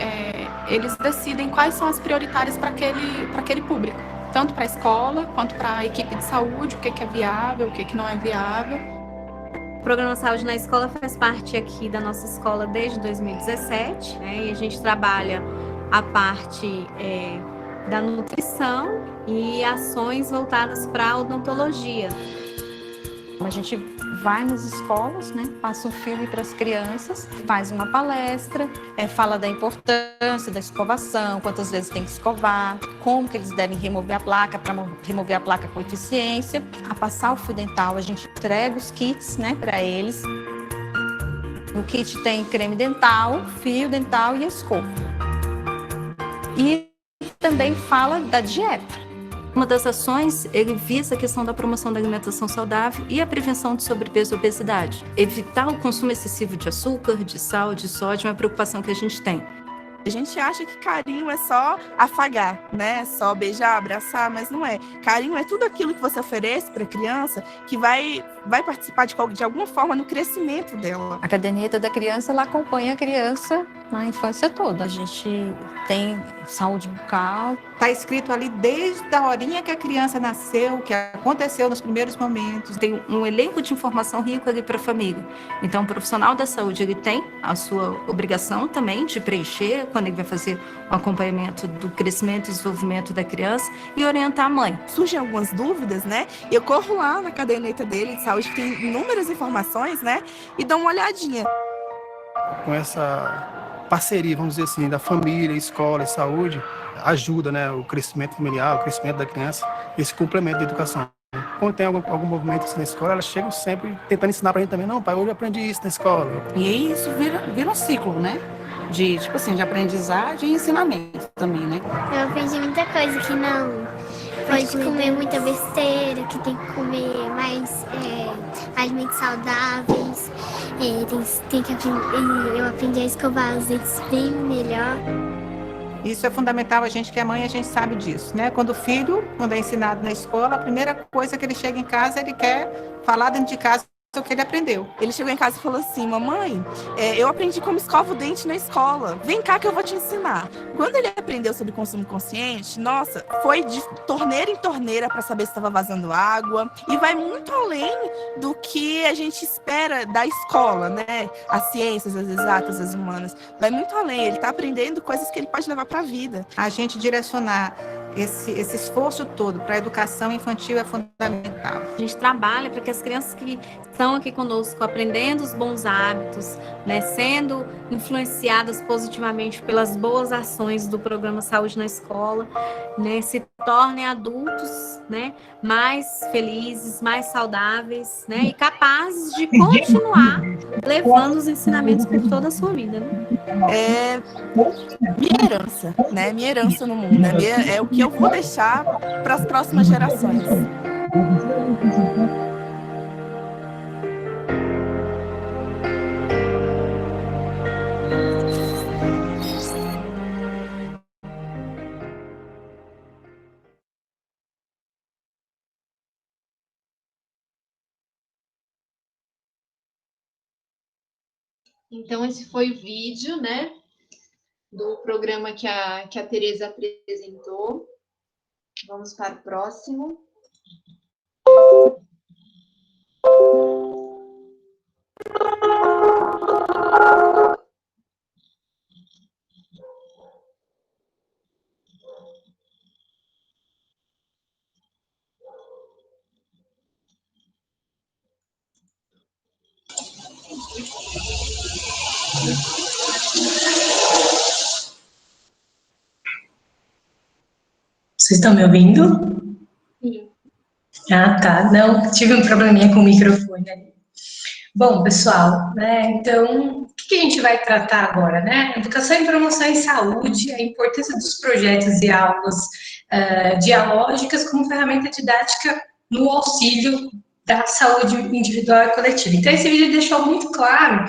eles decidem quais são as prioritárias para aquele público, tanto para a escola quanto para a equipe de saúde, o que é viável, o que não é viável. O Programa Saúde na Escola faz parte aqui da nossa escola desde 2017, né? E a gente trabalha a parte da nutrição e ações voltadas para a odontologia. A gente vai nas escolas, né, passa um filme para as crianças, faz uma palestra, fala da importância da escovação, quantas vezes tem que escovar, como que eles devem remover a placa, para remover a placa com eficiência. A passar o fio dental, a gente entrega os kits, né, para eles. No kit tem creme dental, fio dental e escova. E também fala da dieta. Uma das ações, ele visa a questão da promoção da alimentação saudável e a prevenção de sobrepeso e obesidade. Evitar o consumo excessivo de açúcar, de sal, de sódio é uma preocupação que a gente tem. A gente acha que carinho é só afagar, né? Só beijar, abraçar, mas não é. Carinho é tudo aquilo que você oferece para a criança que vai participar de alguma forma no crescimento dela. A caderneta da criança, ela acompanha a criança na infância toda. A gente tem saúde bucal. Está escrito ali desde a horinha que a criança nasceu, o que aconteceu nos primeiros momentos. Tem um elenco de informação rico ali para a família. Então, o profissional da saúde, ele tem a sua obrigação também de preencher quando ele vai fazer o acompanhamento do crescimento e desenvolvimento da criança e orientar a mãe. Surgem algumas dúvidas, né? Eu corro lá na caderneta dele de saúde, que tem inúmeras informações, né? E dou uma olhadinha. Com essa parceria, vamos dizer assim, da família, escola e saúde, ajuda, né, o crescimento familiar, o crescimento da criança, esse complemento da educação. Quando tem algum movimento assim na escola, elas chegam sempre tentando ensinar pra gente também. Não, pai, hoje eu aprendi isso na escola. E isso vira um ciclo, né? De aprendizagem e ensinamento também, né? Eu aprendi muita coisa, que não pode comer muita besteira, que tem que comer mais alimentos saudáveis, tem que aprender, eu aprendi a escovar os dentes bem melhor. Isso é fundamental, a gente que é mãe, a gente sabe disso, né? Quando o filho, quando é ensinado na escola, a primeira coisa que ele chega em casa, ele quer falar dentro de casa o que ele aprendeu. Ele chegou em casa e falou assim: mamãe, eu aprendi como escova o dente na escola. Vem cá que eu vou te ensinar. Quando ele aprendeu sobre consumo consciente, nossa, foi de torneira em torneira para saber se estava vazando água. E vai muito além do que a gente espera da escola, né? As ciências, as exatas, as humanas. Vai muito além. Ele está aprendendo coisas que ele pode levar para a vida. A gente direcionar esse esforço todo para a educação infantil é fundamental. A gente trabalha para que as crianças que estão aqui conosco aprendendo os bons hábitos, né, sendo influenciadas positivamente pelas boas ações do programa Saúde na Escola, né, se tornem adultos, né, mais felizes, mais saudáveis, né, e capazes de continuar levando os ensinamentos por toda a sua vida, né? É minha herança, né? Minha herança no mundo. É o que eu vou deixar para as próximas gerações. Então, esse foi o vídeo, né, do programa que a Tereza apresentou. Vamos para o próximo. Vocês estão me ouvindo? Sim. Ah, tá. Não, tive um probleminha com o microfone ali. Bom, pessoal, né, então, o que a gente vai tratar agora, né? Educação e promoção em saúde, a importância dos projetos e aulas dialógicas como ferramenta didática no auxílio da saúde individual e coletiva. Então, esse vídeo deixou muito claro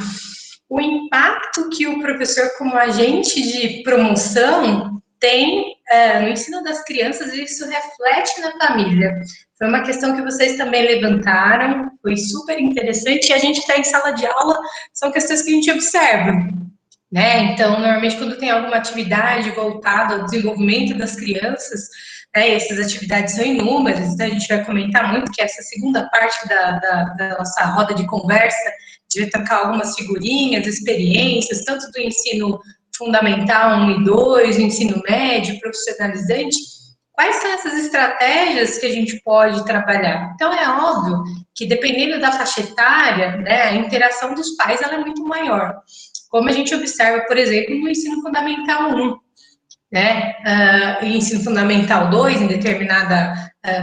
o impacto que o professor, como agente de promoção, tem no ensino das crianças, e isso reflete na família. Foi uma questão que vocês também levantaram, foi super interessante, e a gente está em sala de aula, são questões que a gente observa, né? Então, normalmente, quando tem alguma atividade voltada ao desenvolvimento das crianças, né, e essas atividades são inúmeras, então a gente vai comentar muito que essa segunda parte da nossa roda de conversa, de vai trocar algumas figurinhas, experiências, tanto do ensino fundamental 1 e 2, o ensino médio, profissionalizante. Quais são essas estratégias que a gente pode trabalhar? Então, é óbvio que, dependendo da faixa etária, né, a interação dos pais ela é muito maior. Como a gente observa, por exemplo, no ensino fundamental 1, né, e ensino fundamental 2, em determinada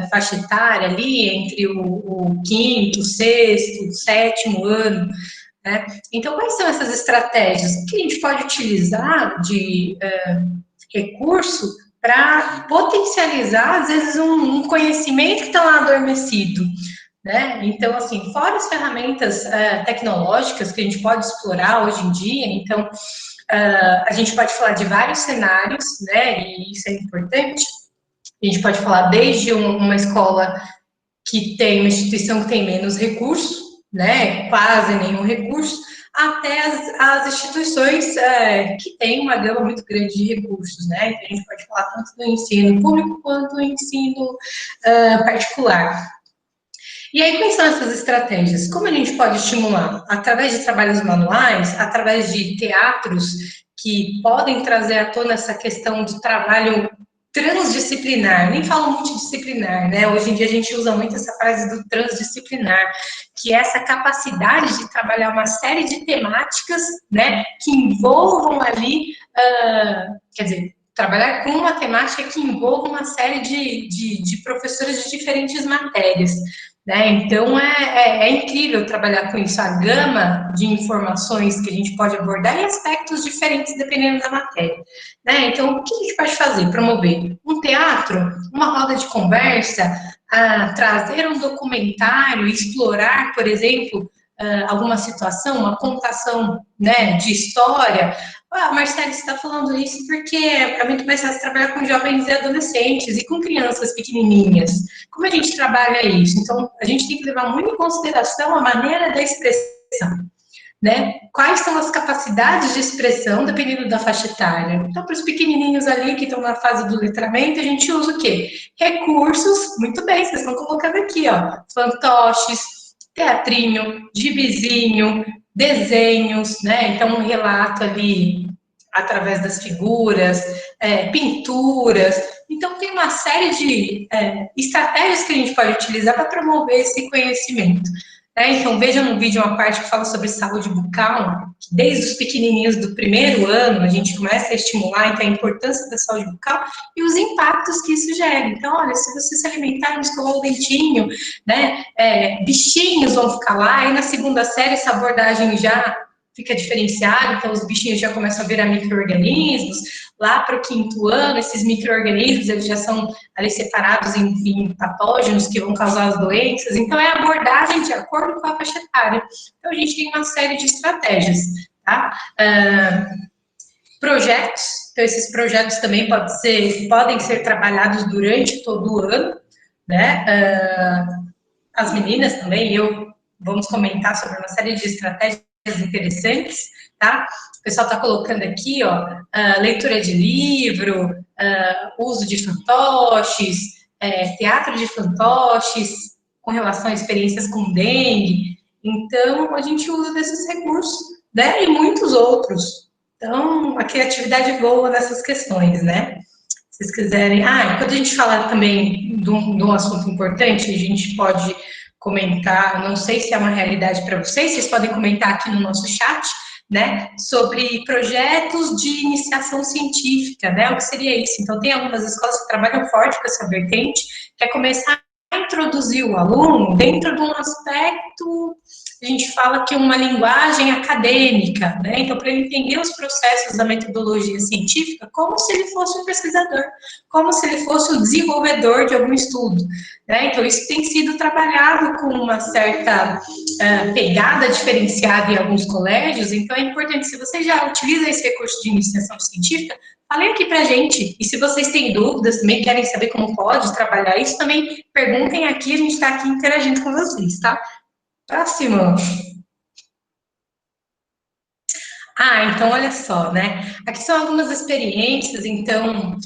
faixa etária ali, entre o 5º, 6º, 7º ano, né? Então, quais são essas estratégias? O que a gente pode utilizar de recurso para potencializar, às vezes, um conhecimento que está lá adormecido, né? Então, assim, fora as ferramentas tecnológicas que a gente pode explorar hoje em dia, então, a gente pode falar de vários cenários, né, e isso é importante. A gente pode falar desde uma escola que tem uma instituição que tem menos recursos, né, quase nenhum recurso, até as instituições que têm uma gama muito grande de recursos, né? Então, a gente pode falar tanto do ensino público quanto do ensino particular. E aí, quais são essas estratégias? Como a gente pode estimular? Através de trabalhos manuais, através de teatros que podem trazer à tona essa questão do trabalho transdisciplinar, nem falo multidisciplinar, né? Hoje em dia a gente usa muito essa frase do transdisciplinar, que é essa capacidade de trabalhar uma série de temáticas, né, que envolvam ali, quer dizer, trabalhar com uma temática que envolva uma série de professores de diferentes matérias, né? Então, é incrível trabalhar com isso, a gama de informações que a gente pode abordar em aspectos diferentes dependendo da matéria, né? Então, o que a gente pode fazer? Promover um teatro, uma roda de conversa, trazer um documentário, explorar, por exemplo, alguma situação, uma contação, né, de história. Marcelo, você está falando isso porque é muito mais fácil trabalhar com jovens e adolescentes e com crianças pequenininhas. Como a gente trabalha isso? Então, a gente tem que levar muito em consideração a maneira da expressão, né? Quais são as capacidades de expressão dependendo da faixa etária? Então, para os pequenininhos ali que estão na fase do letramento, a gente usa o quê? Recursos, muito bem, vocês estão colocando aqui, ó, fantoches, teatrinho, gibizinho, desenhos, né? Então, um relato ali através das figuras, pinturas. Então, tem uma série de estratégias que a gente pode utilizar para promover esse conhecimento. Então, vejam no vídeo uma parte que fala sobre saúde bucal, que desde os pequenininhos do primeiro ano, a gente começa a estimular então, a importância da saúde bucal e os impactos que isso gera. Então, olha, se você se alimentar, não escovar o dentinho, né, bichinhos vão ficar lá, e na segunda série essa abordagem já fica diferenciada, então os bichinhos já começam a virar micro-organismos. Lá para o 5º ano, esses micro-organismos eles já são ali separados em patógenos que vão causar as doenças. Então, é abordagem de acordo com a faixa etária. Então, a gente tem uma série de estratégias, tá? Projetos. Então, esses projetos também podem ser trabalhados durante todo o ano, né? As meninas também, vamos comentar sobre uma série de estratégias interessantes, tá? O pessoal está colocando aqui, ó, leitura de livro, uso de fantoches, teatro de fantoches, com relação a experiências com dengue. Então, a gente usa desses recursos, né? E muitos outros. Então, a criatividade voa nessas questões, né? Se vocês quiserem... quando a gente fala também de um assunto importante, a gente pode comentar, não sei se é uma realidade para vocês podem comentar aqui no nosso chat, né, sobre projetos de iniciação científica, né, o que seria isso? Então, tem algumas escolas que trabalham forte com essa vertente, que é começar a introduzir o aluno dentro de um aspecto, a gente fala que é uma linguagem acadêmica, né, então, para ele entender os processos da metodologia científica, como se ele fosse um pesquisador, como se ele fosse o desenvolvedor de algum estudo, né, então, isso tem sido trabalhado com uma certa pegada diferenciada em alguns colégios, então, é importante, se você já utiliza esse recurso de iniciação científica, falem aqui pra gente, e se vocês têm dúvidas, também querem saber como pode trabalhar isso, também perguntem aqui, a gente está aqui interagindo com vocês, tá? Próximo. Então, olha só, né? Aqui são algumas experiências, então,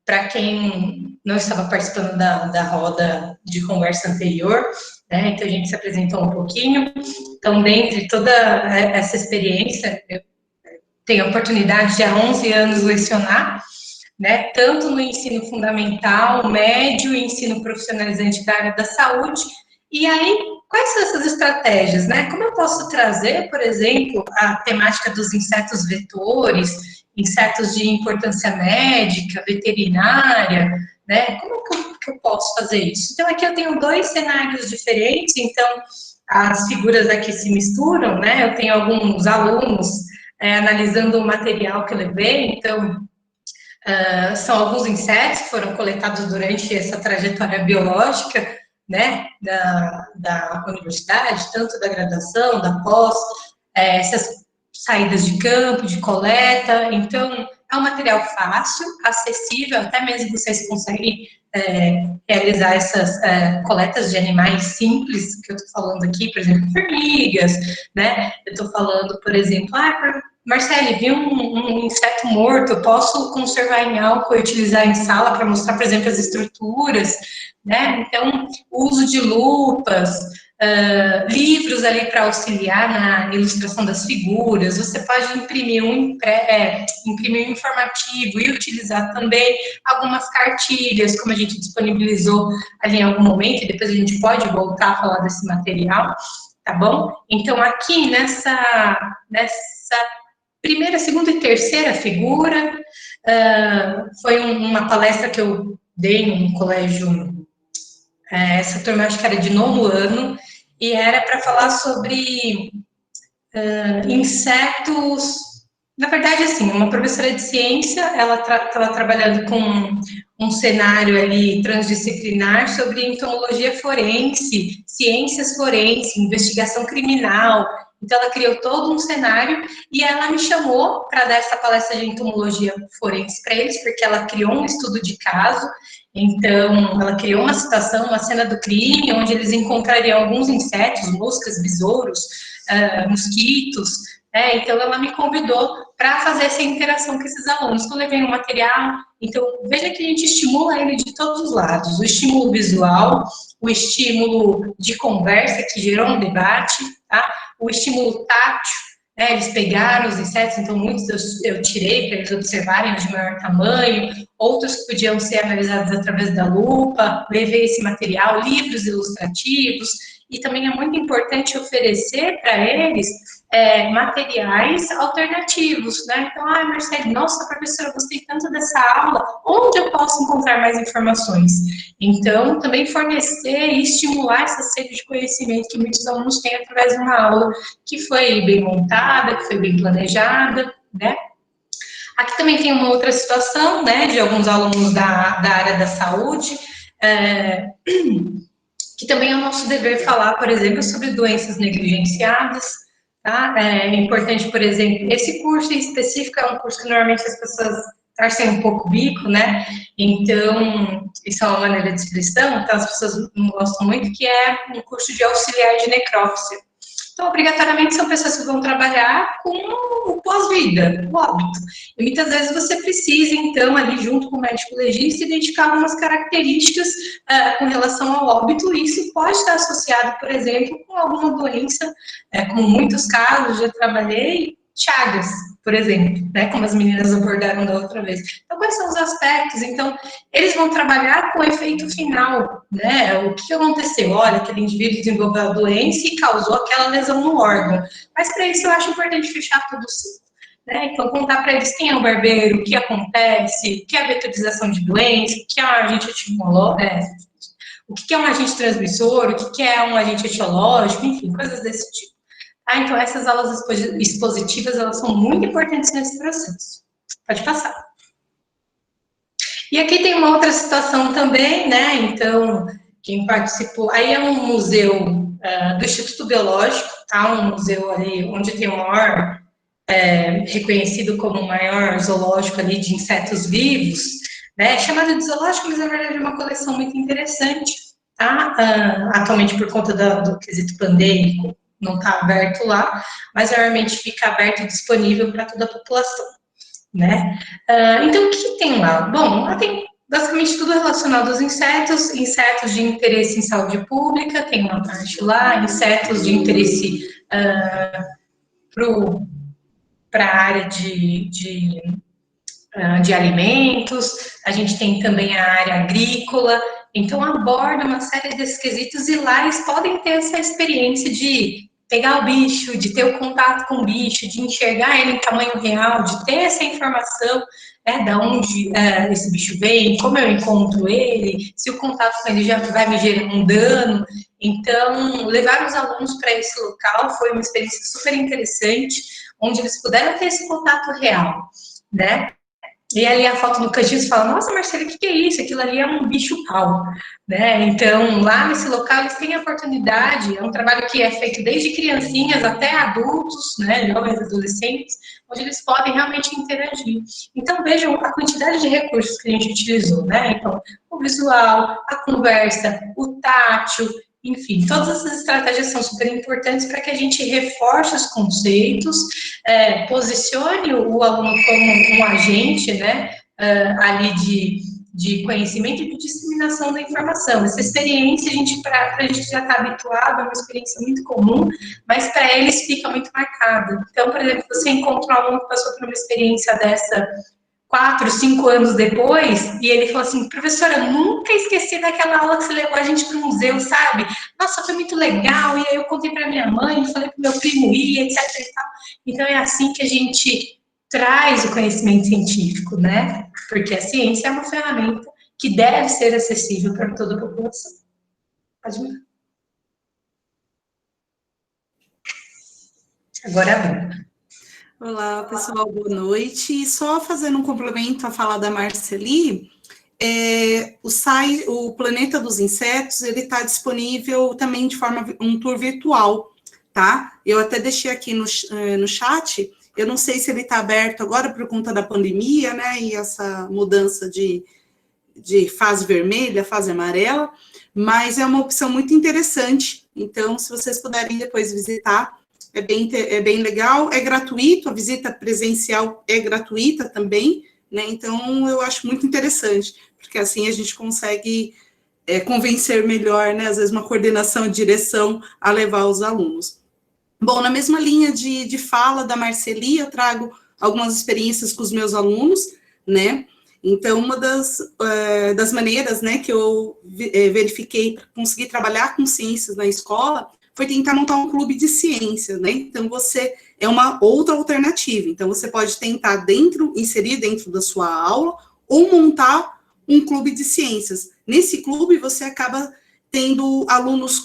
para quem não estava participando da roda de conversa anterior, né? Então, a gente se apresentou um pouquinho. Então, dentre toda essa experiência, eu tenho a oportunidade de há 11 anos lecionar, né? Tanto no ensino fundamental, médio e ensino profissionalizante da área da saúde. E aí, quais são essas estratégias, né? Como eu posso trazer, por exemplo, a temática dos insetos vetores, insetos de importância médica, veterinária, né? Como que eu posso fazer isso? Então, aqui eu tenho 2 cenários diferentes, então, as figuras aqui se misturam, né? Eu tenho alguns alunos analisando o material que eu levei, então, são alguns insetos que foram coletados durante essa trajetória biológica, né, da universidade, tanto da graduação, da pós, essas saídas de campo, de coleta. Então, é um material fácil, acessível, até mesmo vocês conseguem realizar essas coletas de animais simples, que eu estou falando aqui, por exemplo, formigas, né? Eu estou falando, por exemplo, Marcele, vi um inseto morto, eu posso conservar em álcool e utilizar em sala para mostrar, por exemplo, as estruturas, né? Então, o uso de lupas, livros ali para auxiliar na ilustração das figuras, você pode imprimir um informativo e utilizar também algumas cartilhas, como a gente disponibilizou ali em algum momento, e depois a gente pode voltar a falar desse material, tá bom? Então, aqui nessa primeira, segunda e terceira figura, foi uma palestra que eu dei num colégio, essa turma acho que era de 9º ano, e era para falar sobre insetos. Na verdade, assim, uma professora de ciência, ela estava trabalhando com um cenário ali transdisciplinar sobre entomologia forense, ciências forense, investigação criminal. Então, ela criou todo um cenário e ela me chamou para dar essa palestra de entomologia forense para eles, porque ela criou um estudo de caso. Então, ela criou uma situação, uma cena do crime, onde eles encontrariam alguns insetos, moscas, besouros, mosquitos. Então, ela me convidou para fazer essa interação com esses alunos. Então, eu levei um material. Então, veja que a gente estimula ele de todos os lados. O estímulo visual, o estímulo de conversa, que gerou um debate, tá? O estímulo tátil, eles pegaram os insetos, então muitos eu tirei para eles observarem os de maior tamanho, outros que podiam ser analisados através da lupa, levei esse material, livros ilustrativos, e também é muito importante oferecer para eles materiais alternativos, né? Então, Marcele, nossa, professora, eu gostei tanto dessa aula, onde eu posso encontrar mais informações? Então, também fornecer e estimular essa sede de conhecimento que muitos alunos têm através de uma aula que foi bem montada, que foi bem planejada, né? Aqui também tem uma outra situação, né, de alguns alunos da área da saúde, que também é o nosso dever falar, por exemplo, sobre doenças negligenciadas. Tá? É importante, por exemplo, esse curso em específico é um curso que normalmente as pessoas torcem um pouco o bico, né? Então, isso é uma maneira de expressão, então as pessoas não gostam muito, que é um curso de auxiliar de necrópsia. Então, obrigatoriamente, são pessoas que vão trabalhar com o pós-vida, o óbito. E muitas vezes você precisa, então, ali junto com o médico legista, identificar algumas características com relação ao óbito, e isso pode estar associado, por exemplo, com alguma doença, como muitos casos, já trabalhei, Chagas, por exemplo, né, como as meninas abordaram da outra vez. Então, quais são os aspectos? Então, eles vão trabalhar com o efeito final, né, o que aconteceu? Olha, aquele indivíduo desenvolveu a doença e causou aquela lesão no órgão. Mas, para isso, eu acho importante fechar tudo o ciclo, né? Então, contar para eles quem é o barbeiro, o que acontece, o que é a vetorização de doença, o que é um agente etiológico, o que é um agente transmissor, o que é um agente etiológico, enfim, coisas desse tipo. Então, essas aulas expositivas, elas são muito importantes nesse processo. Pode passar. E aqui tem uma outra situação também, né? Então, quem participou... Aí é um museu do Instituto Biológico, tá? Um museu ali onde tem o maior... reconhecido como o maior zoológico ali de insetos vivos, né? Chamado de zoológico, mas na verdade é uma coleção muito interessante, tá? Atualmente, por conta do quesito pandêmico, não está aberto lá, mas normalmente fica aberto e disponível para toda a população, né? Então, o que tem lá? Bom, lá tem basicamente tudo relacionado aos insetos, insetos de interesse em saúde pública, tem uma parte lá, insetos de interesse para a área de alimentos, a gente tem também a área agrícola, então aborda uma série desses quesitos e lá eles podem ter essa experiência de pegar o bicho, de ter o contato com o bicho, de enxergar ele em tamanho real, de ter essa informação, da onde esse bicho vem, como eu encontro ele, se o contato com ele já vai me gerar um dano. Então, levar os alunos para esse local foi uma experiência super interessante, onde eles puderam ter esse contato real, né? E ali a foto do cantinho, você fala, nossa, Marcela, o que é isso? Aquilo ali é um bicho-pau, né? Então, lá nesse local, eles têm a oportunidade, é um trabalho que é feito desde criancinhas até adultos, né, jovens, adolescentes, onde eles podem realmente interagir. Então, vejam a quantidade de recursos que a gente utilizou, né? Então, o visual, a conversa, o tátil, enfim, todas essas estratégias são super importantes para que a gente reforce os conceitos, posicione o aluno como um agente, né, ali de conhecimento e de disseminação da informação. Essa experiência, para a gente já está habituado, é uma experiência muito comum, mas para eles fica muito marcada. Então, por exemplo, você encontra um aluno que passou por uma experiência dessa 4, 5 anos depois, e ele falou assim, professora, eu nunca esqueci daquela aula que você levou a gente para o museu, sabe? Nossa, foi muito legal, e aí eu contei para minha mãe, falei para o meu primo ir, etc. E tal. Então, é assim que a gente traz o conhecimento científico, né? Porque a ciência é uma ferramenta que deve ser acessível para toda a população. Pode ir. Agora é a Bruna. Olá, pessoal, boa noite. E só fazendo um complemento à fala da Marceli, o Planeta dos Insetos, ele está disponível também de forma, um tour virtual, tá? Eu até deixei aqui no chat, eu não sei se ele está aberto agora por conta da pandemia, né, e essa mudança de fase vermelha, fase amarela, mas é uma opção muito interessante, então, se vocês puderem depois visitar, é bem legal, é gratuito, a visita presencial é gratuita também, né? Então eu acho muito interessante, porque assim a gente consegue convencer melhor, né? Às vezes uma coordenação de direção a levar os alunos. Bom, na mesma linha de fala da Marceli, eu trago algumas experiências com os meus alunos, né? Então, uma das maneiras, né, que eu verifiquei para conseguir trabalhar com ciências na escola foi tentar montar um clube de ciência, né? Então, é uma outra alternativa. Então, você pode tentar inserir dentro da sua aula ou montar um clube de ciências. Nesse clube, você acaba tendo alunos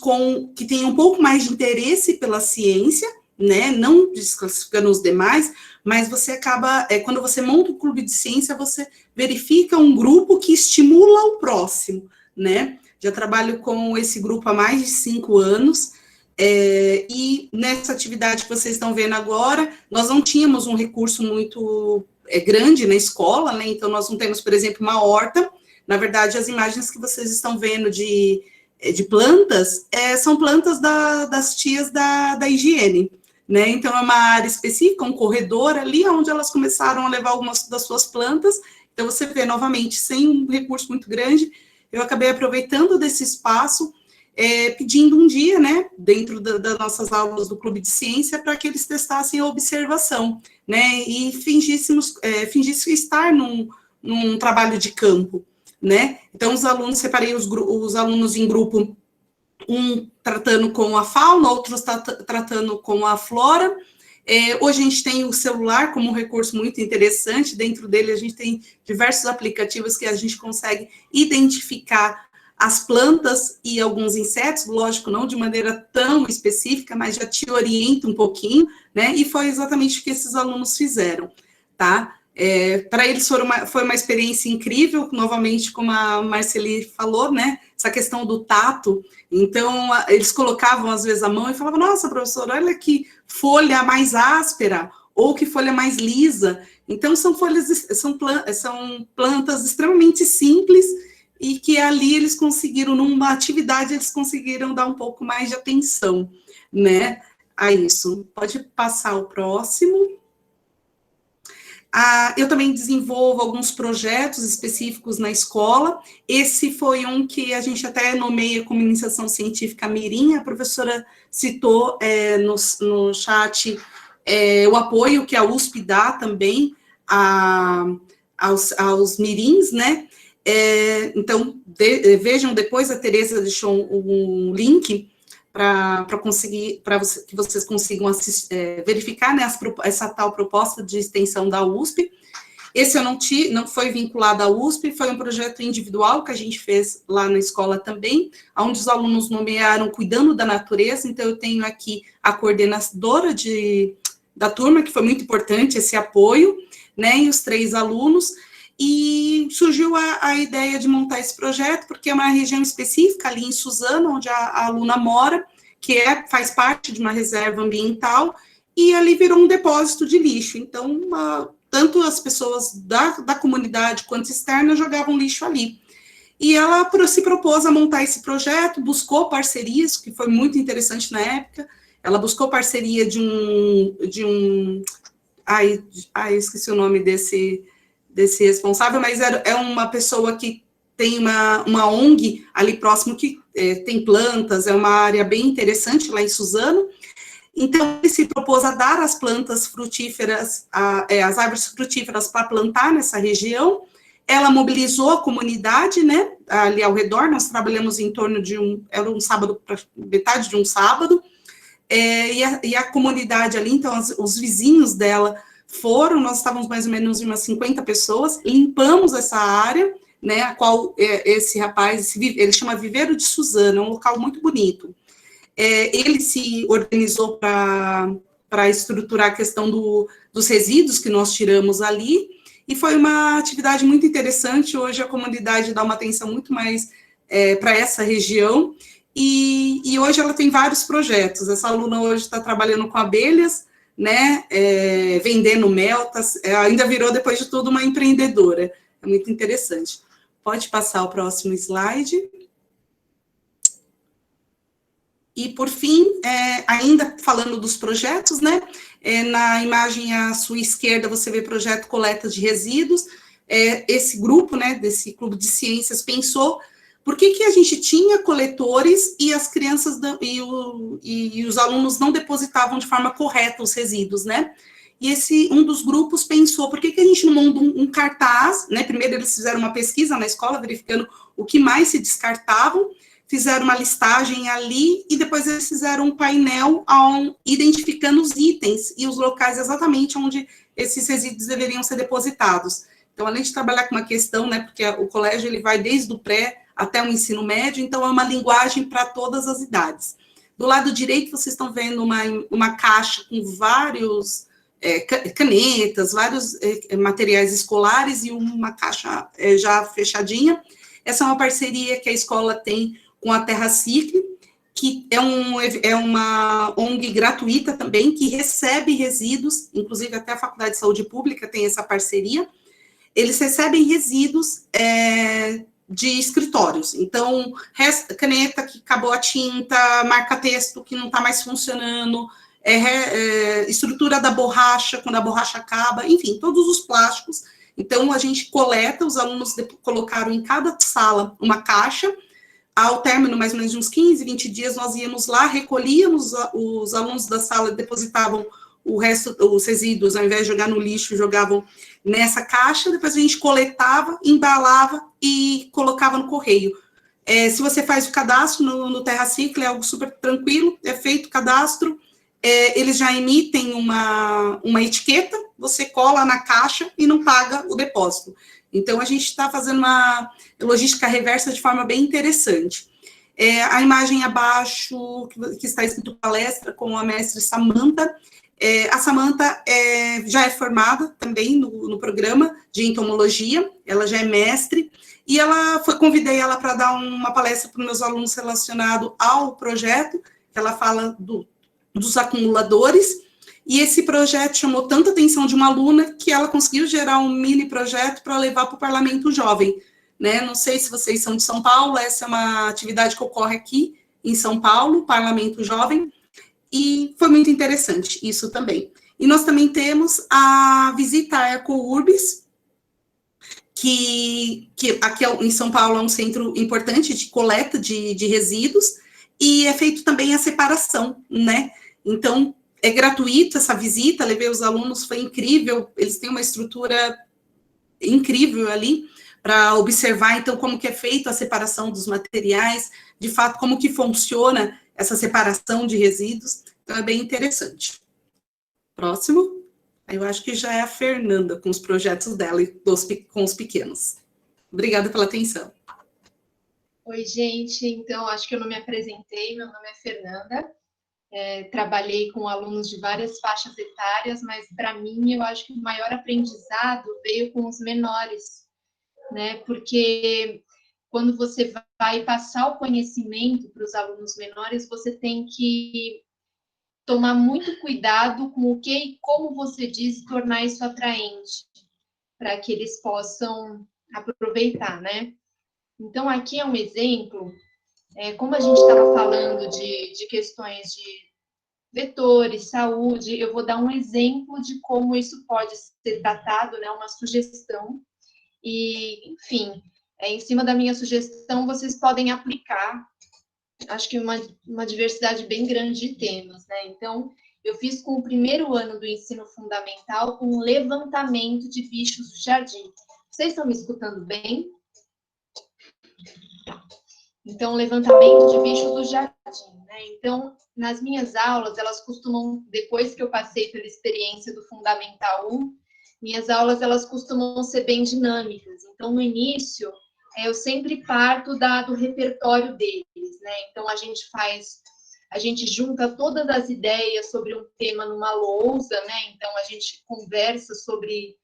que têm um pouco mais de interesse pela ciência, né? Não desclassificando os demais, mas você acaba, quando você monta um clube de ciência, você verifica um grupo que estimula o próximo, né? Já trabalho com esse grupo há mais de 5 anos, e nessa atividade que vocês estão vendo agora, nós não tínhamos um recurso muito grande na escola, né? Então, nós não temos, por exemplo, uma horta. Na verdade, as imagens que vocês estão vendo de plantas são plantas das tias da higiene, né? Então, é uma área específica, um corredor ali, onde elas começaram a levar algumas das suas plantas. Então, você vê, novamente, sem um recurso muito grande, eu acabei aproveitando desse espaço, pedindo um dia, né, dentro das nossas aulas do Clube de Ciência, para que eles testassem a observação, né, e fingissem estar num trabalho de campo, né. Então, separei os alunos em grupo, um tratando com a fauna, outros tratando com a flora. Hoje a gente tem o celular como um recurso muito interessante, dentro dele a gente tem diversos aplicativos que a gente consegue identificar as plantas e alguns insetos, lógico, não de maneira tão específica, mas já te orienta um pouquinho, né? E foi exatamente o que esses alunos fizeram, tá? Para eles foi uma experiência incrível, novamente, como a Marceli falou, né? Essa questão do tato. Então, eles colocavam, às vezes, a mão e falavam, nossa, professora, olha que folha mais áspera, ou que folha mais lisa. Então, são plantas extremamente simples, e que ali eles conseguiram, numa atividade, eles conseguiram dar um pouco mais de atenção, né, a isso. Pode passar o próximo. Eu também desenvolvo alguns projetos específicos na escola. Esse foi um que a gente até nomeia como iniciação científica mirim. A professora citou no chat o apoio que a USP dá também aos mirins, né? Então, vejam depois, a Tereza deixou um link para que vocês consigam verificar, né, essa tal proposta de extensão da USP. Esse eu não foi vinculado à USP, foi um projeto individual que a gente fez lá na escola também, onde os alunos nomearam Cuidando da Natureza. Então, eu tenho aqui a coordenadora da turma, que foi muito importante esse apoio, né, e os 3 alunos. e surgiu a ideia de montar esse projeto, porque é uma região específica ali em Suzano, onde a aluna mora, que faz parte de uma reserva ambiental, e ali virou um depósito de lixo. Então, tanto as pessoas da comunidade quanto externa jogavam lixo ali. E ela se propôs a montar esse projeto, buscou parcerias, que foi muito interessante na época. Ela buscou parceria de um esqueci o nome desse responsável, mas é uma pessoa que tem uma ONG ali próximo que tem plantas, é uma área bem interessante lá em Suzano. Então, ele se propôs a dar as plantas frutíferas, as árvores frutíferas para plantar nessa região. Ela mobilizou a comunidade, né, ali ao redor. Nós trabalhamos em torno de era um sábado, metade de um sábado, e a comunidade ali, então, os vizinhos dela nós estávamos mais ou menos umas 50 pessoas, limpamos essa área, né, a qual esse rapaz, ele chama Viveiro de Suzano, é um local muito bonito. Ele se organizou para estruturar a questão dos resíduos que nós tiramos ali, e foi uma atividade muito interessante. Hoje a comunidade dá uma atenção muito mais para essa região, e hoje ela tem vários projetos. Essa aluna hoje está trabalhando com abelhas, né, vendendo mel, ainda virou, depois de tudo, uma empreendedora. É muito interessante. Pode passar o próximo slide. E, por fim, ainda falando dos projetos, né, na imagem à sua esquerda, você vê projeto coleta de resíduos. Esse grupo, né, desse clube de ciências, pensou por que a gente tinha coletores e as crianças e os alunos não depositavam de forma correta os resíduos, né? E um dos grupos pensou, por que a gente não monta um cartaz, né? Primeiro eles fizeram uma pesquisa na escola, verificando o que mais se descartavam, fizeram uma listagem ali, e depois eles fizeram um painel identificando os itens e os locais exatamente onde esses resíduos deveriam ser depositados. Então, além de trabalhar com uma questão, né, porque o colégio ele vai desde o pré até o ensino médio, então é uma linguagem para todas as idades. Do lado direito, vocês estão vendo uma caixa com vários canetas, vários materiais escolares e uma caixa já fechadinha. Essa é uma parceria que a escola tem com a Terra Cicle, que é uma ONG gratuita também, que recebe resíduos, inclusive até a Faculdade de Saúde Pública tem essa parceria. Eles recebem resíduos de escritórios, então, caneta que acabou a tinta, marca-texto que não está mais funcionando, estrutura da borracha, quando a borracha acaba, enfim, todos os plásticos. Então, a gente coleta, os alunos colocaram em cada sala uma caixa. Ao término, mais ou menos, de uns 15, 20 dias, nós íamos lá, recolhíamos, os alunos da sala depositavam o resto, os resíduos, ao invés de jogar no lixo, jogavam nessa caixa, depois a gente coletava, embalava e colocava no correio. Se você faz o cadastro no Terra Cicle, é algo super tranquilo, é feito o cadastro, eles já emitem uma etiqueta, você cola na caixa e não paga o depósito. Então, a gente está fazendo uma logística reversa de forma bem interessante. A imagem abaixo, que está escrito palestra com a mestre Samantha. A Samantha já é formada também no programa de entomologia, ela já é mestre, e convidei ela para dar uma palestra para os meus alunos relacionado ao projeto, que ela fala dos acumuladores. E esse projeto chamou tanta atenção de uma aluna que ela conseguiu gerar um mini projeto para levar para o Parlamento Jovem, né? Não sei se vocês são de São Paulo, essa é uma atividade que ocorre aqui em São Paulo, Parlamento Jovem, e foi muito interessante isso também. E nós também temos a visita à EcoUrbis, que aqui em São Paulo é um centro importante de coleta de resíduos, e é feito também a separação, né? Então, é gratuito essa visita, levei os alunos, foi incrível, eles têm uma estrutura incrível ali para observar, então, como que é feita a separação dos materiais, de fato, como que funciona essa separação de resíduos, então é bem interessante. Próximo, eu acho que já é a Fernanda com os projetos dela e com os pequenos. Obrigada pela atenção. Oi, gente, então, acho que eu não me apresentei, meu nome é Fernanda. Trabalhei com alunos de várias faixas etárias, mas para mim eu acho que o maior aprendizado veio com os menores, né? Porque quando você vai passar o conhecimento para os alunos menores, você tem que tomar muito cuidado com o que e como você diz, tornar isso atraente, para que eles possam aproveitar, né? Então, aqui é um exemplo, como a gente estava falando de questões de vetores, saúde, eu vou dar um exemplo de como isso pode ser tratado, né? Uma sugestão. E, enfim, em cima da minha sugestão, vocês podem aplicar, acho que uma diversidade bem grande de temas, né? Então, eu fiz com o primeiro ano do ensino fundamental um levantamento de bichos do jardim. Vocês estão me escutando bem? Então, levantamento de bichos do jardim, né? Então, nas minhas aulas, elas costumam, depois que eu passei pela experiência do Fundamental 1, minhas aulas, elas costumam ser bem dinâmicas. Então, no início, eu sempre parto do repertório deles, né? Então, a gente junta todas as ideias sobre um tema numa lousa, né? Então, a gente conversa sobre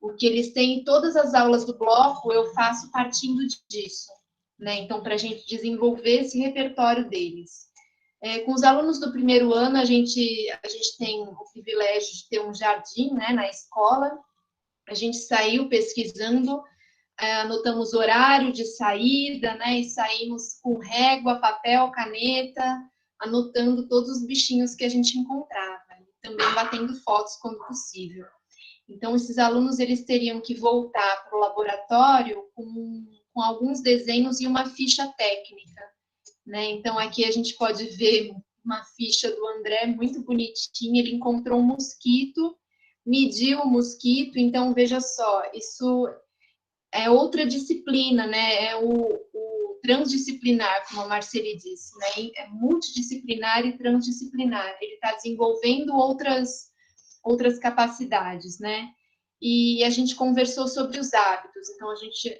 o que eles têm. E todas as aulas do bloco eu faço partindo disso, né? Então, para a gente desenvolver esse repertório deles. Com os alunos do primeiro ano, a gente tem o privilégio de ter um jardim, né, na escola. A gente saiu pesquisando, anotamos horário de saída, né, e saímos com régua, papel, caneta, anotando todos os bichinhos que a gente encontrava, e também batendo fotos quando possível. Então, esses alunos, eles teriam que voltar para o laboratório com alguns desenhos e uma ficha técnica, né? Então, aqui a gente pode ver uma ficha do André, muito bonitinha, ele encontrou um mosquito, mediu o mosquito, então, veja só, isso é outra disciplina, né? É o transdisciplinar, como a Marceli disse, né? É multidisciplinar e transdisciplinar, ele está desenvolvendo outras capacidades, né? E a gente conversou sobre os hábitos, então a gente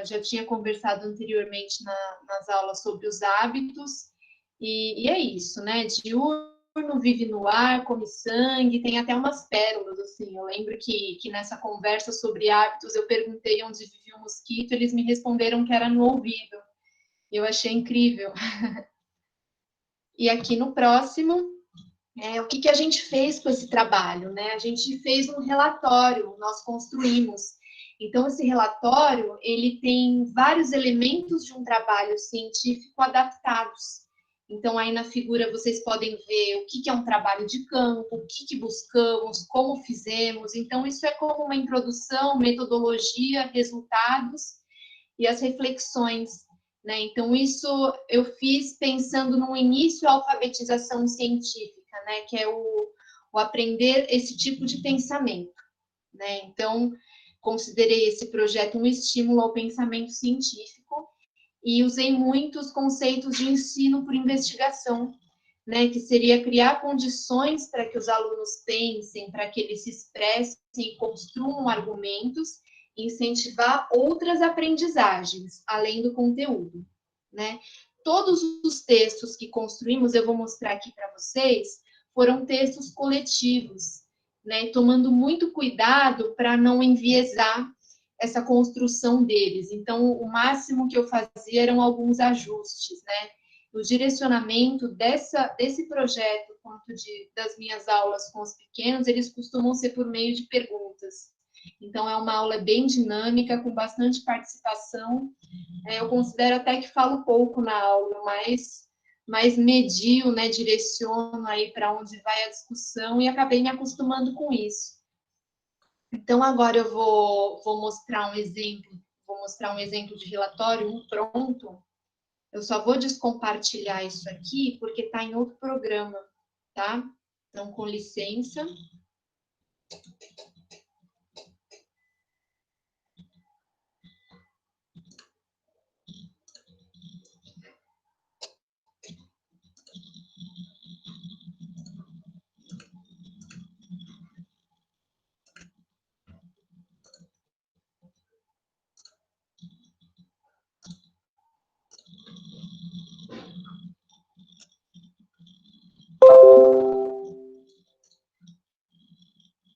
já tinha conversado anteriormente nas aulas sobre os hábitos, e é isso, né? Diurno, vive no ar, come sangue, tem até umas pérolas, assim. Eu lembro que nessa conversa sobre hábitos eu perguntei onde vivia o mosquito, eles me responderam que era no ouvido. Eu achei incrível. E aqui no próximo, o que a gente fez com esse trabalho, né? A gente fez um relatório, nós construímos. Então, esse relatório, ele tem vários elementos de um trabalho científico adaptados. Então, aí na figura vocês podem ver o que é um trabalho de campo, o que buscamos, como fizemos. Então, isso é como uma introdução, metodologia, resultados e as reflexões, né? Então, isso eu fiz pensando no início à alfabetização científica, né? Que é o aprender esse tipo de pensamento, né? Então, considerei esse projeto um estímulo ao pensamento científico e usei muitos conceitos de ensino por investigação, né? Que seria criar condições para que os alunos pensem, para que eles se expressem e construam argumentos, incentivar outras aprendizagens, além do conteúdo, né? Todos os textos que construímos, eu vou mostrar aqui para vocês, foram textos coletivos, né? Tomando muito cuidado para não enviesar essa construção deles. Então, o máximo que eu fazia eram alguns ajustes, né? O direcionamento desse projeto, quanto das minhas aulas com os pequenos, eles costumam ser por meio de perguntas. Então, é uma aula bem dinâmica, com bastante participação. Eu considero até que falo pouco na aula, mas medio, né, direciono aí para onde vai a discussão e acabei me acostumando com isso. Então, agora eu vou mostrar um exemplo de relatório pronto. Eu só vou descompartilhar isso aqui, porque está em outro programa, tá? Então, com licença.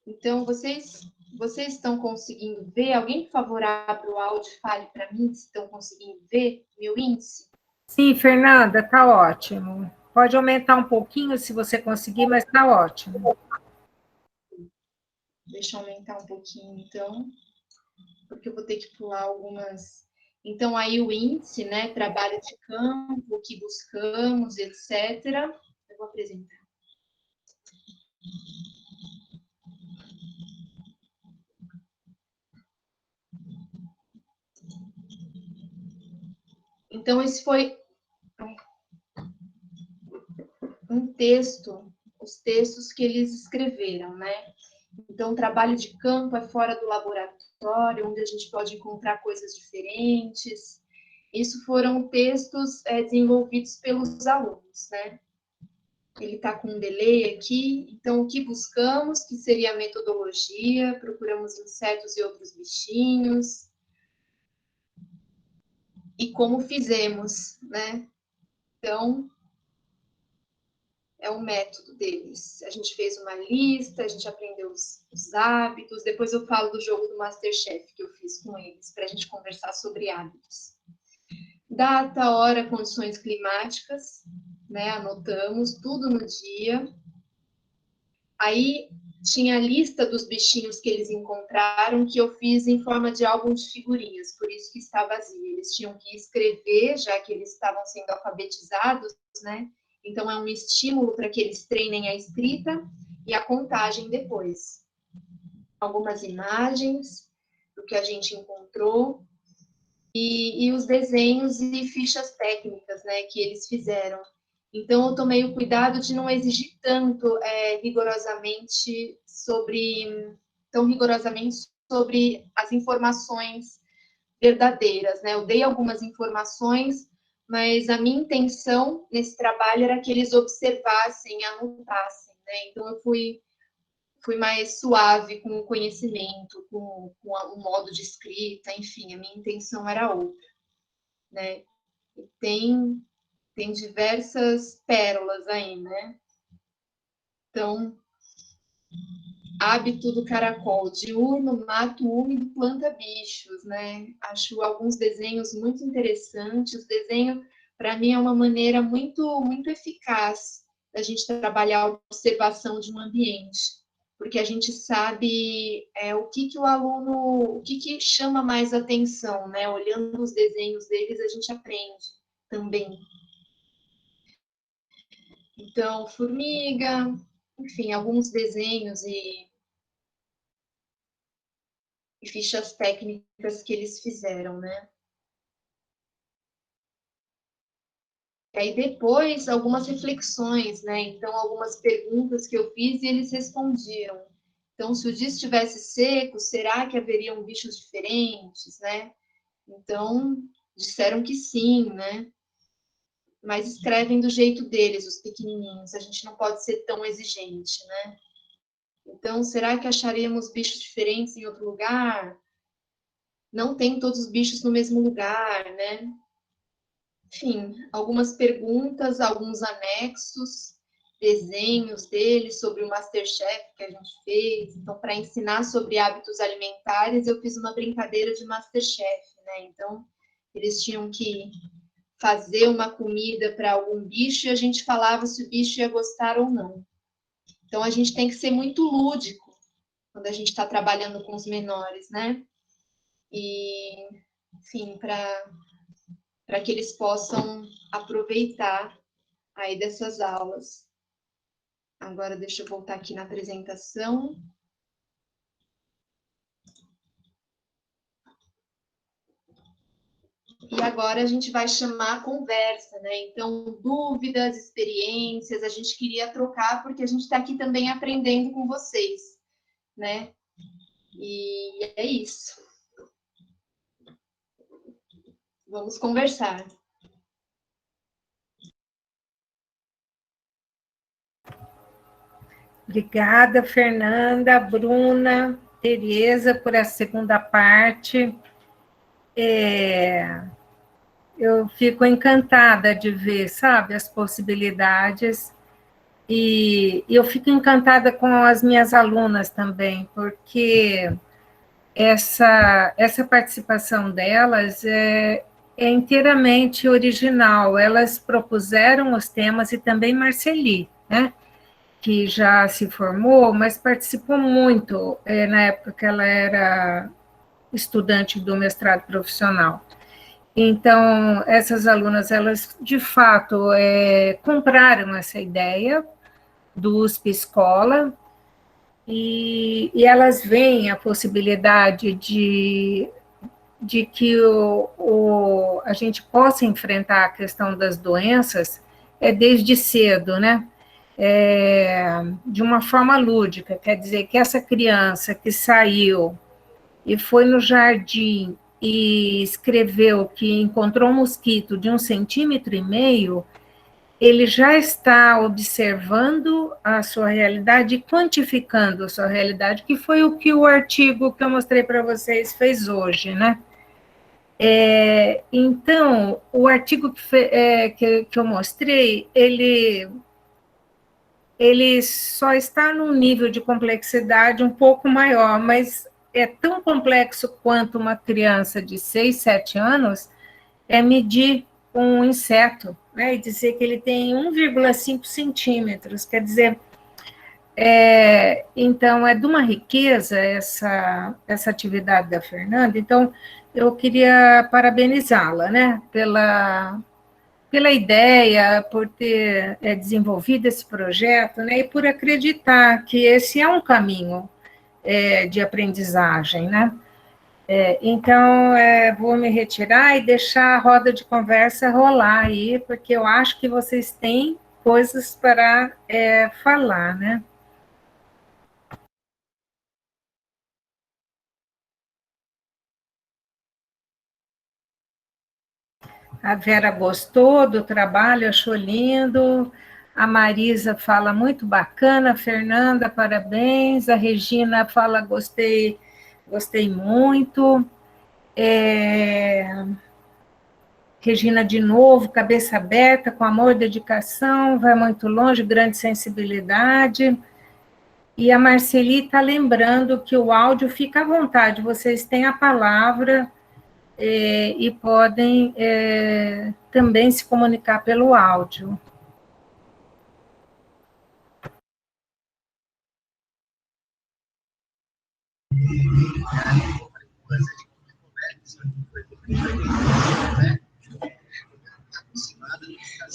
Então, vocês Vocês estão conseguindo ver? Alguém, por favor, abra o áudio e fale para mim se estão conseguindo ver meu índice? Sim, Fernanda, tá ótimo. Pode aumentar um pouquinho se você conseguir, mas tá ótimo. Deixa eu aumentar um pouquinho, então, porque eu vou ter que pular algumas. Então, aí o índice, né? Trabalho de campo, o que buscamos, etc. Eu vou apresentar. Então, esse foi um texto, os textos que eles escreveram, né? Então, o trabalho de campo é fora do laboratório, onde a gente pode encontrar coisas diferentes. Isso foram textos desenvolvidos pelos alunos, né? Ele está com um delay aqui. Então, o que buscamos, que seria a metodologia, procuramos insetos e outros bichinhos. E como fizemos, né? Então, é o método deles. A gente fez uma lista, a gente aprendeu os hábitos. Depois eu falo do jogo do MasterChef que eu fiz com eles, para a gente conversar sobre hábitos. Data, hora, condições climáticas, né? Anotamos tudo no dia. Aí tinha a lista dos bichinhos que eles encontraram, que eu fiz em forma de álbum de figurinhas, por isso que está vazio. Eles tinham que escrever, já que eles estavam sendo alfabetizados, né? Então, é um estímulo para que eles treinem a escrita e a contagem depois. Algumas imagens do que a gente encontrou e os desenhos e fichas técnicas, né, que eles fizeram. Então, eu tomei o cuidado de não exigir tanto tão rigorosamente sobre as informações verdadeiras, né? Eu dei algumas informações, mas a minha intenção nesse trabalho era que eles observassem e anotassem, né? Então, eu fui mais suave com o conhecimento, com o modo de escrita, enfim, a minha intenção era outra, né? E tem diversas pérolas aí, né? Então, hábito do caracol, diurno, mato úmido, planta bichos, né? Acho alguns desenhos muito interessantes. O desenho, para mim, é uma maneira muito, muito eficaz da gente trabalhar a observação de um ambiente, porque a gente sabe o que o aluno, o que chama mais atenção, né? Olhando os desenhos deles, a gente aprende também. Então, formiga, enfim, alguns desenhos e fichas técnicas que eles fizeram, né? E aí depois, algumas reflexões, né? Então, algumas perguntas que eu fiz e eles respondiam. Então, se o dia estivesse seco, será que haveriam bichos diferentes, né? Então, disseram que sim, né? Mas escrevem do jeito deles, os pequenininhos. A gente não pode ser tão exigente, né? Então, será que acharíamos bichos diferentes em outro lugar? Não tem todos os bichos no mesmo lugar, né? Enfim, algumas perguntas, alguns anexos, desenhos deles sobre o MasterChef que a gente fez. Então, para ensinar sobre hábitos alimentares, eu fiz uma brincadeira de MasterChef, né? Então, eles tinham que fazer uma comida para algum bicho e a gente falava se o bicho ia gostar ou não. Então, a gente tem que ser muito lúdico quando a gente está trabalhando com os menores, né? E, enfim, para que eles possam aproveitar aí dessas aulas. Agora, deixa eu voltar aqui na apresentação. E agora a gente vai chamar a conversa, né? Então, dúvidas, experiências, a gente queria trocar, porque a gente está aqui também aprendendo com vocês, né? E é isso. Vamos conversar. Obrigada, Fernanda, Bruna, Tereza, por essa segunda parte. Eu fico encantada de ver, sabe, as possibilidades E eu fico encantada com as minhas alunas também, porque essa participação delas é inteiramente original. Elas propuseram os temas, e também Marceli, né, que já se formou, mas participou muito na época que ela era estudante do mestrado profissional. Então, essas alunas, elas, de fato, compraram essa ideia do USP Escola, e elas veem a possibilidade de que a gente possa enfrentar a questão das doenças desde cedo, né? De uma forma lúdica, quer dizer que essa criança que saiu e foi no jardim e escreveu que encontrou um mosquito de 1,5 centímetros, ele já está observando a sua realidade e quantificando a sua realidade, que foi o que o artigo que eu mostrei para vocês fez hoje, né? Então, o artigo que eu mostrei, ele só está num nível de complexidade um pouco maior, mas é tão complexo quanto uma criança de 6, 7 anos medir um inseto, né, e dizer que ele tem 1,5 centímetros, quer dizer, então, de uma riqueza essa atividade da Fernanda. Então, eu queria parabenizá-la, né, pela ideia, por ter desenvolvido esse projeto, né, e por acreditar que esse é um caminho de aprendizagem, né. Então, vou me retirar e deixar a roda de conversa rolar aí, porque eu acho que vocês têm coisas para falar, né? A Vera gostou do trabalho, achou lindo. A Marisa fala muito bacana. A Fernanda, parabéns. A Regina fala, gostei muito. Regina, de novo, cabeça aberta, com amor, dedicação, vai muito longe, grande sensibilidade. E a Marceli está lembrando que o áudio fica à vontade, vocês têm a palavra e podem também se comunicar pelo áudio.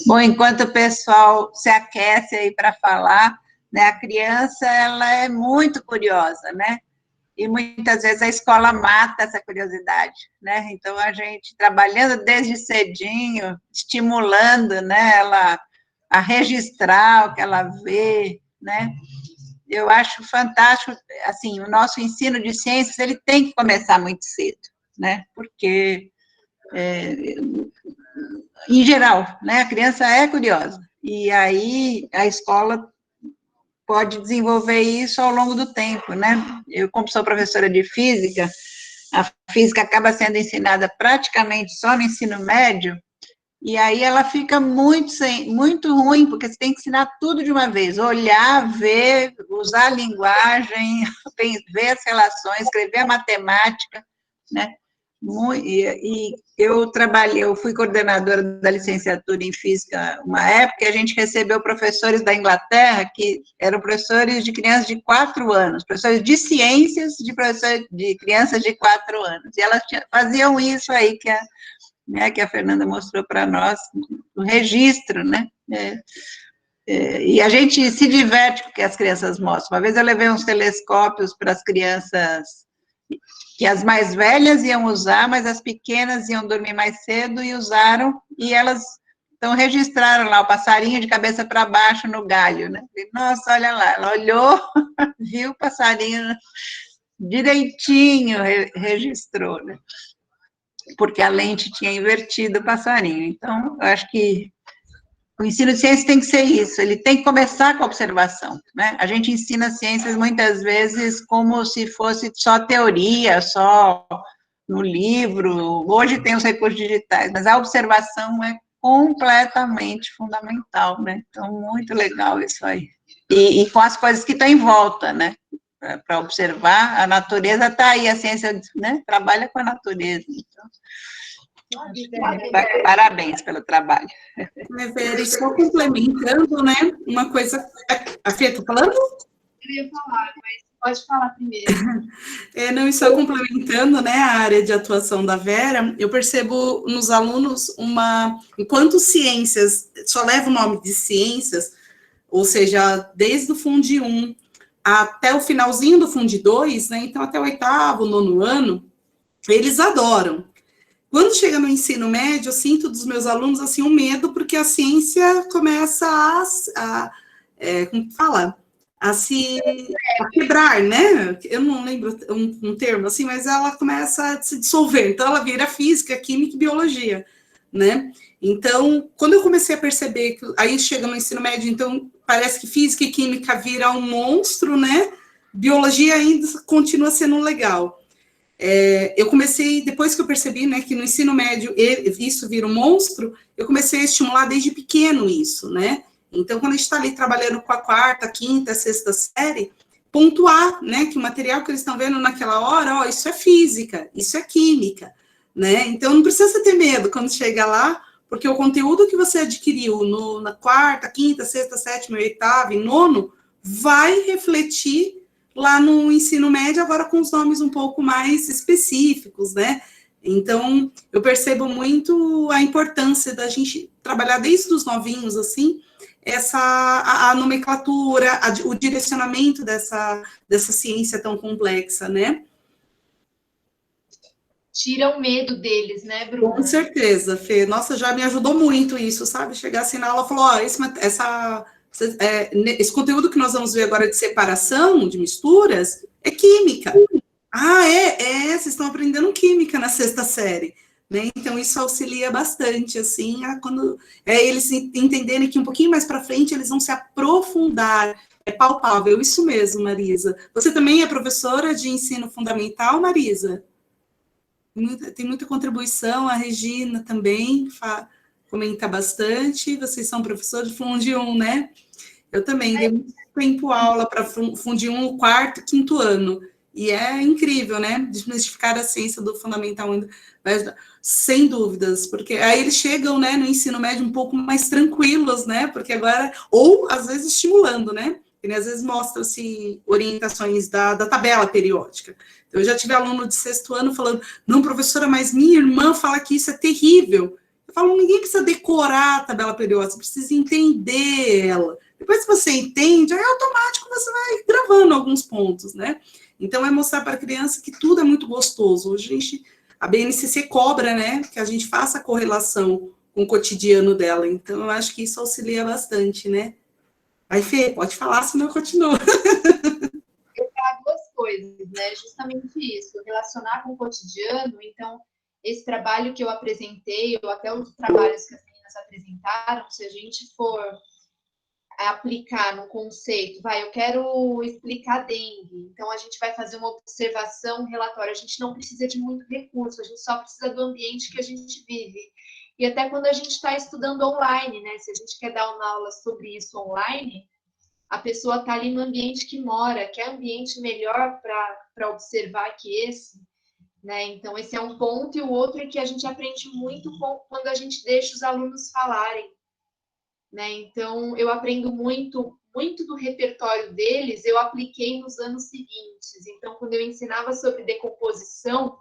Bom, enquanto o pessoal se aquece aí para falar, né, a criança, ela é muito curiosa, né? E muitas vezes a escola mata essa curiosidade, né? Então, a gente trabalhando desde cedinho, estimulando, né, ela a registrar o que ela vê, né? Eu acho fantástico, assim, o nosso ensino de ciências, ele tem que começar muito cedo, né? Porque, em geral, né, a criança é curiosa, e aí a escola pode desenvolver isso ao longo do tempo, né? Eu, como sou professora de física, a física acaba sendo ensinada praticamente só no ensino médio, e aí ela fica muito ruim, porque você tem que ensinar tudo de uma vez, olhar, ver, usar a linguagem, ver as relações, escrever a matemática, né? E eu fui coordenadora da licenciatura em física uma época, e a gente recebeu professores da Inglaterra, que eram professores de crianças de 4 anos, professores de ciências de crianças de 4 anos, e elas faziam isso aí que a Fernanda mostrou para nós, o registro, né? E a gente se diverte com o que as crianças mostram. Uma vez eu levei uns telescópios para as crianças, que as mais velhas iam usar, mas as pequenas iam dormir mais cedo e usaram, e elas então registraram lá o passarinho de cabeça para baixo no galho, né? E, nossa, olha lá, ela olhou, viu o passarinho direitinho, registrou, né? Porque a lente tinha invertido o passarinho. Então, eu acho que o ensino de ciências tem que ser isso, ele tem que começar com a observação, né? A gente ensina ciências muitas vezes como se fosse só teoria, só no livro, hoje tem os recursos digitais, mas a observação completamente fundamental, né? Então, muito legal isso aí. E com as coisas que estão em volta, né? Para observar, a natureza está aí, a ciência, né, trabalha com a natureza. Então, parabéns pelo trabalho. Vera, e só complementando, né, uma coisa... A Fê, tá falando? Eu ia falar, mas pode falar primeiro. Não, e só complementando, né, a área de atuação da Vera, eu percebo nos alunos enquanto ciências, só leva o nome de ciências, ou seja, desde o Fundi 1 até o finalzinho do Fundi 2, né, então até o 8º, 9º ano, eles adoram. Quando chega no ensino médio, eu sinto dos meus alunos, assim, um medo, porque a ciência começa como fala? A quebrar, né? Eu não lembro um termo assim, mas ela começa a se dissolver. Então, ela vira física, química e biologia, né? Então, quando eu comecei a perceber que aí chega no ensino médio, então parece que física e química vira um monstro, né? Biologia ainda continua sendo legal. Eu comecei, depois que eu percebi, né, que no ensino médio isso vira um monstro, eu comecei a estimular desde pequeno isso, né? Então, quando a gente está ali trabalhando com a 4ª, 5ª, 6ª série, pontuar, né, que o material que eles estão vendo naquela hora, isso é física, isso é química, né? Então, não precisa ter medo quando chega lá, porque o conteúdo que você adquiriu na 4ª, 5ª, 6ª, 7ª, 8ª e 9º vai refletir lá no ensino médio, agora com os nomes um pouco mais específicos, né? Então, eu percebo muito a importância da gente trabalhar desde os novinhos, assim, a nomenclatura, o direcionamento dessa ciência tão complexa, né? Tira o medo deles, né, Bruna? Com certeza, Fê. Nossa, já me ajudou muito isso, sabe? Chegar assim na aula e falar, esse conteúdo que nós vamos ver agora de separação, de misturas, é química. Vocês estão aprendendo química na 6ª série. Né? Então, isso auxilia bastante, assim, quando eles entenderem que um pouquinho mais para frente eles vão se aprofundar. É palpável, isso mesmo, Marisa. Você também é professora de ensino fundamental, Marisa? Tem muita contribuição, a Regina também comenta bastante. Vocês são professores de Fundi 1, né? Eu também dei muito tempo aula para Fundi 1, o 4º, 5º ano. E é incrível, né? Desmistificar a ciência do fundamental ainda. Sem dúvidas, porque aí eles chegam, né, no ensino médio um pouco mais tranquilos, né? Porque agora, ou às vezes estimulando, né? E às vezes mostram-se orientações da tabela periódica. Eu já tive aluno de 6º ano falando, não, professora, mas minha irmã fala que isso é terrível. Eu falo, ninguém precisa decorar a tabela periódica, você precisa entender ela. Depois que você entende, aí automático você vai gravando alguns pontos, né? Então, é mostrar para a criança que tudo é muito gostoso. Hoje, a BNCC cobra, né, que a gente faça a correlação com o cotidiano dela. Então, eu acho que isso auxilia bastante, né? Aí, Fê, pode falar, senão eu continuo. Eu trago 2 coisas, né? Justamente isso, relacionar com o cotidiano. Então, esse trabalho que eu apresentei, ou até os trabalhos que as meninas apresentaram, se a gente for aplicar no conceito, eu quero explicar dengue, então a gente vai fazer uma observação, um relatório, a gente não precisa de muito recurso, a gente só precisa do ambiente que a gente vive. E até quando a gente está estudando online, né, se a gente quer dar uma aula sobre isso online, a pessoa está ali no ambiente que mora, que é ambiente melhor para observar que esse, né, então esse é um ponto, e o outro é que a gente aprende muito quando a gente deixa os alunos falarem. Né? Então, eu aprendo muito do repertório deles, eu apliquei nos anos seguintes. Então, quando eu ensinava sobre decomposição,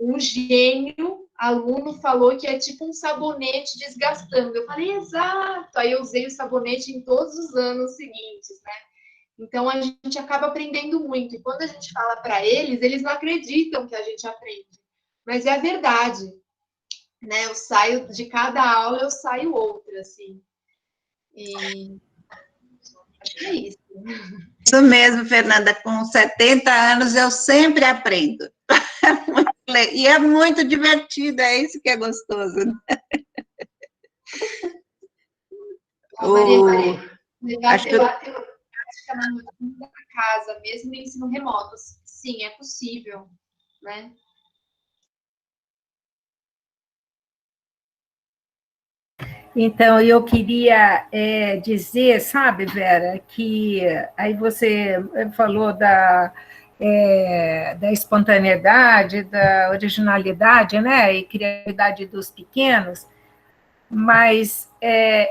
um gênio aluno falou que é tipo um sabonete desgastando. Eu falei, exato! Aí eu usei o sabonete em todos os anos seguintes, né? Então, a gente acaba aprendendo muito. E quando a gente fala para eles, eles não acreditam que a gente aprende. Mas é a verdade, né? Eu saio de cada aula, eu saio outra, assim. E acho que é isso. Isso mesmo, Fernanda. Com 70 anos, eu sempre aprendo. E é muito divertido, é isso que é gostoso. Levar prática na casa, mesmo em ensino remoto. Sim, é possível, né? Então, eu queria dizer, sabe, Vera, que aí você falou da espontaneidade, da originalidade, né, e criatividade dos pequenos, mas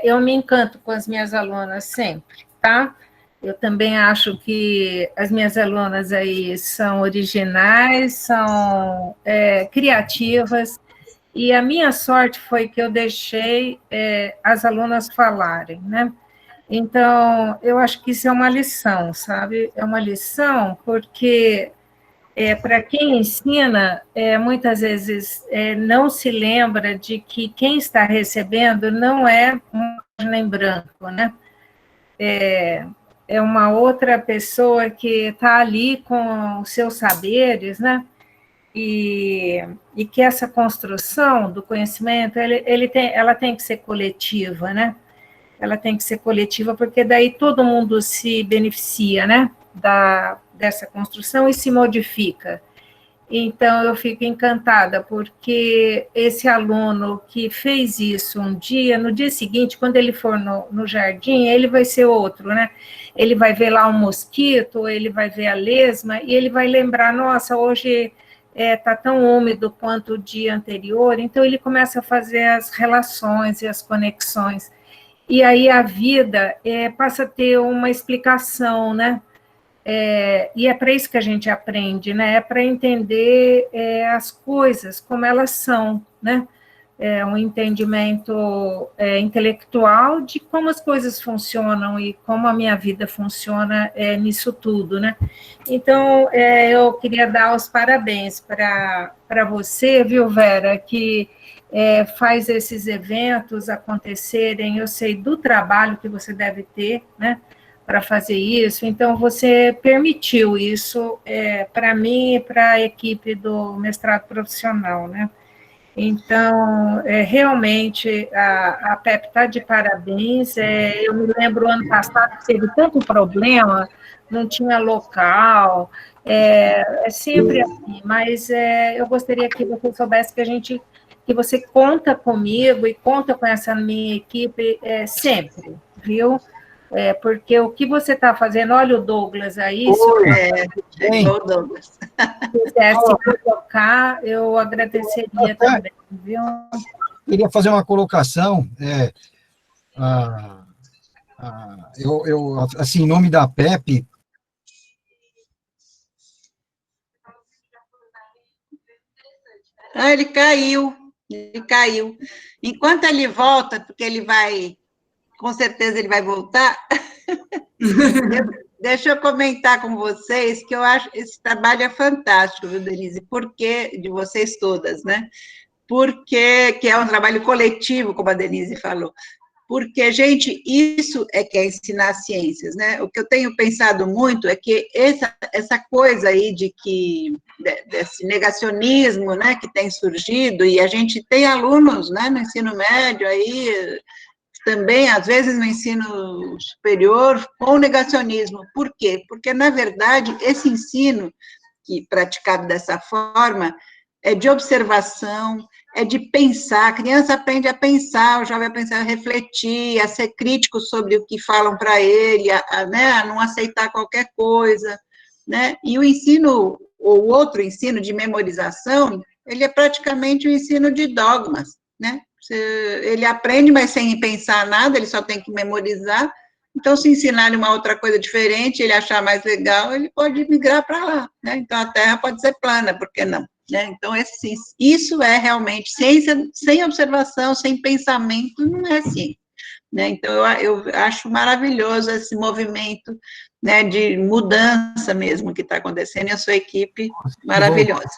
eu me encanto com as minhas alunas sempre, tá? Eu também acho que as minhas alunas aí são originais, são criativas, e a minha sorte foi que eu deixei as alunas falarem, né? Então, eu acho que isso é uma lição, sabe? É uma lição porque, para quem ensina, muitas vezes não se lembra de que quem está recebendo não é uma página em branco, né? É uma outra pessoa que está ali com os seus saberes, né? E que essa construção do conhecimento, ela tem que ser coletiva, né? Ela tem que ser coletiva, porque daí todo mundo se beneficia, né? Dessa construção e se modifica. Então, eu fico encantada, porque esse aluno que fez isso um dia, no dia seguinte, quando ele for no jardim, ele vai ser outro, né? Ele vai ver lá um mosquito, ele vai ver a lesma, e ele vai lembrar, nossa, hoje está tão úmido quanto o dia anterior, então ele começa a fazer as relações e as conexões. E aí a vida passa a ter uma explicação, né? E é para isso que a gente aprende, né? É para entender as coisas como elas são, né? Um entendimento intelectual de como as coisas funcionam e como a minha vida funciona nisso tudo, né? Então, eu queria dar os parabéns para você, viu, Vera, que faz esses eventos acontecerem. Eu sei do trabalho que você deve ter, né, para fazer isso. Então, você permitiu isso para mim e para a equipe do mestrado profissional, né? Então, realmente, a PEP está de parabéns. Eu me lembro, ano passado, que teve tanto problema, não tinha local, é sempre assim, mas eu gostaria que você soubesse que você conta comigo e conta com essa minha equipe sempre, viu? Porque o que você está fazendo, olha o Douglas aí, Chegou o Douglas. Se quisesse colocar, eu agradeceria também, viu? Queria fazer uma colocação, assim, em nome da PEP. Ele caiu. Enquanto ele volta, porque ele vai, com certeza ele vai voltar, deixa eu comentar com vocês que eu acho esse trabalho é fantástico, viu, Denise? Porque, de vocês todas, né? Porque que é um trabalho coletivo, como a Denise falou. Porque, gente, isso é que é ensinar ciências, né? O que eu tenho pensado muito é que essa coisa aí desse negacionismo, né, que tem surgido, e a gente tem alunos, né, no ensino médio aí, também, às vezes, no ensino superior, com negacionismo. Por quê? Porque, na verdade, esse ensino, que praticado dessa forma, é de observação, é de pensar, a criança aprende a pensar, o jovem a pensar, a refletir, a ser crítico sobre o que falam para ele, né, a não aceitar qualquer coisa, né, e o ensino, ou o outro ensino de memorização, ele é praticamente um ensino de dogmas, né, ele aprende, mas sem pensar nada, ele só tem que memorizar. Então, se ensinar uma outra coisa diferente, ele achar mais legal, ele pode migrar para lá, né? Então, a Terra pode ser plana, por que não? Né? Então, isso é realmente ciência, sem observação, sem pensamento, não é ciência. Né? Então, eu acho maravilhoso esse movimento, né, de mudança mesmo que está acontecendo, e a sua equipe maravilhosa.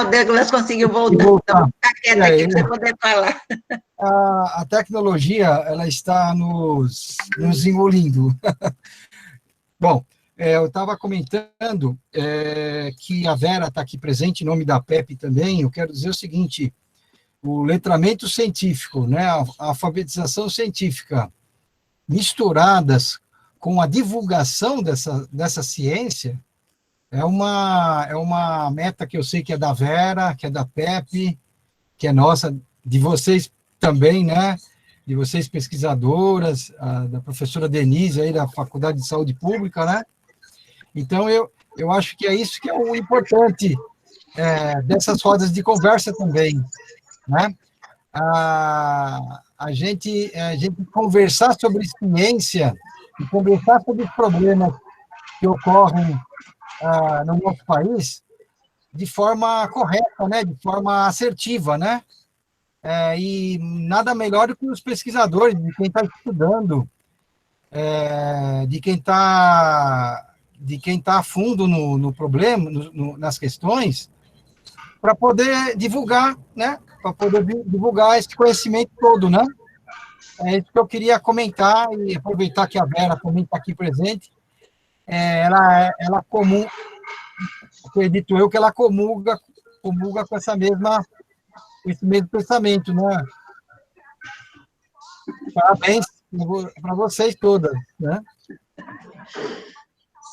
O Douglas conseguiu voltar, então vou ficar quieta aqui para você poder falar. A tecnologia, ela está nos engolindo. Bom, eu estava comentando que a Vera está aqui presente, em nome da PEP também. Eu quero dizer o seguinte, o letramento científico, né, a alfabetização científica, misturadas com a divulgação dessa ciência, é uma meta que eu sei que é da Vera, que é da PEP, que é nossa, de vocês também, né? de vocês pesquisadoras, da professora Denise aí da Faculdade de Saúde Pública, né? Então, eu acho que é isso que é o importante dessas rodas de conversa também, né? A gente conversar sobre ciência e conversar sobre os problemas que ocorrem no nosso país de forma correta, né? De forma assertiva, né? E nada melhor do que os pesquisadores, de quem está estudando, de quem está a fundo no problema, nas questões, para poder divulgar, né? Para poder divulgar esse conhecimento todo, né? É isso que eu queria comentar e aproveitar que a Vera também está aqui presente. Ela acredito eu que ela comunga com esse mesmo pensamento, né? Parabéns para vocês todas, né?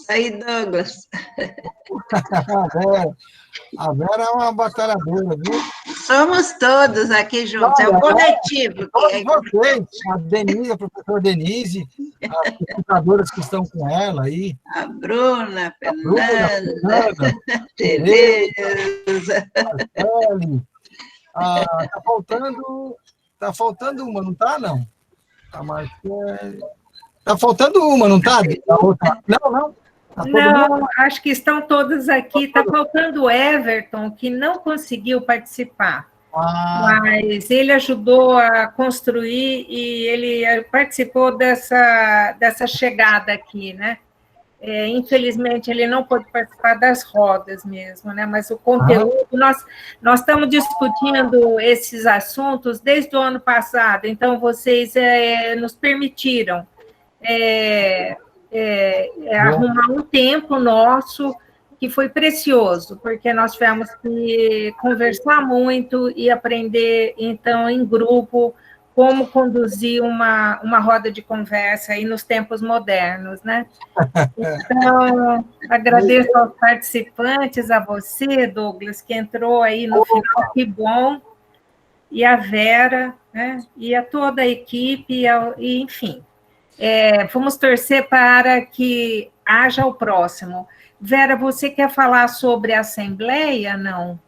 Isso aí, Douglas. A Vera é uma batalhadora, viu? Somos todos aqui juntos, é um coletivo. Todos vocês, a Denise, a professora Denise, as pesquisadoras que estão com ela aí. A Bruna, a Fernanda, Tereza. Marcele. Tá faltando uma, não tá, não? A Marcele. Tá faltando uma, não tá? A outra. Não. Não, acho que estão todos aqui. Está faltando o Everton, que não conseguiu participar. Mas ele ajudou a construir e ele participou dessa chegada aqui, né? Infelizmente, ele não pôde participar das rodas mesmo, né? Mas o conteúdo, nós estamos discutindo esses assuntos desde o ano passado, então vocês nos permitiram arrumar um tempo nosso que foi precioso, porque nós tivemos que conversar muito e aprender, então, em grupo, como conduzir uma roda de conversa aí nos tempos modernos, né? Então, agradeço aos participantes, a você, Douglas, que entrou aí no final, que bom, e a Vera, né? E a toda a equipe, e enfim. Vamos torcer para que haja o próximo. Vera, você quer falar sobre a Assembleia, não?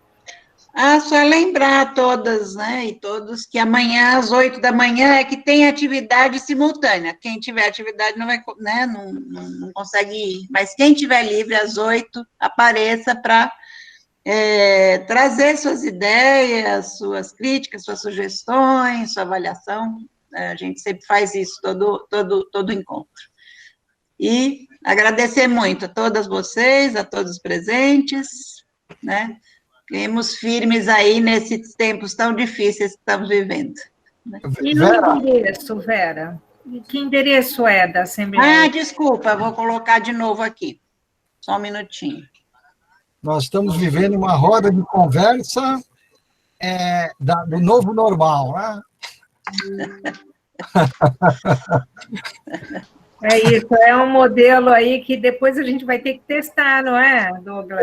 Só lembrar a todas, né, e todos, que amanhã, às 8 da manhã, é que tem atividade simultânea. Quem tiver atividade não vai, né, não consegue ir, mas quem tiver livre, às 8, apareça para trazer suas ideias, suas críticas, suas sugestões, sua avaliação. A gente sempre faz isso, todo encontro. E agradecer muito a todas vocês, a todos os presentes, né? Fiquemos firmes aí nesses tempos tão difíceis que estamos vivendo. E no endereço, Vera? Que endereço é da Assembleia? Desculpa, vou colocar de novo aqui. Só um minutinho. Nós estamos vivendo uma roda de conversa do novo normal, né? É isso, é um modelo aí que depois a gente vai ter que testar, não é, Douglas?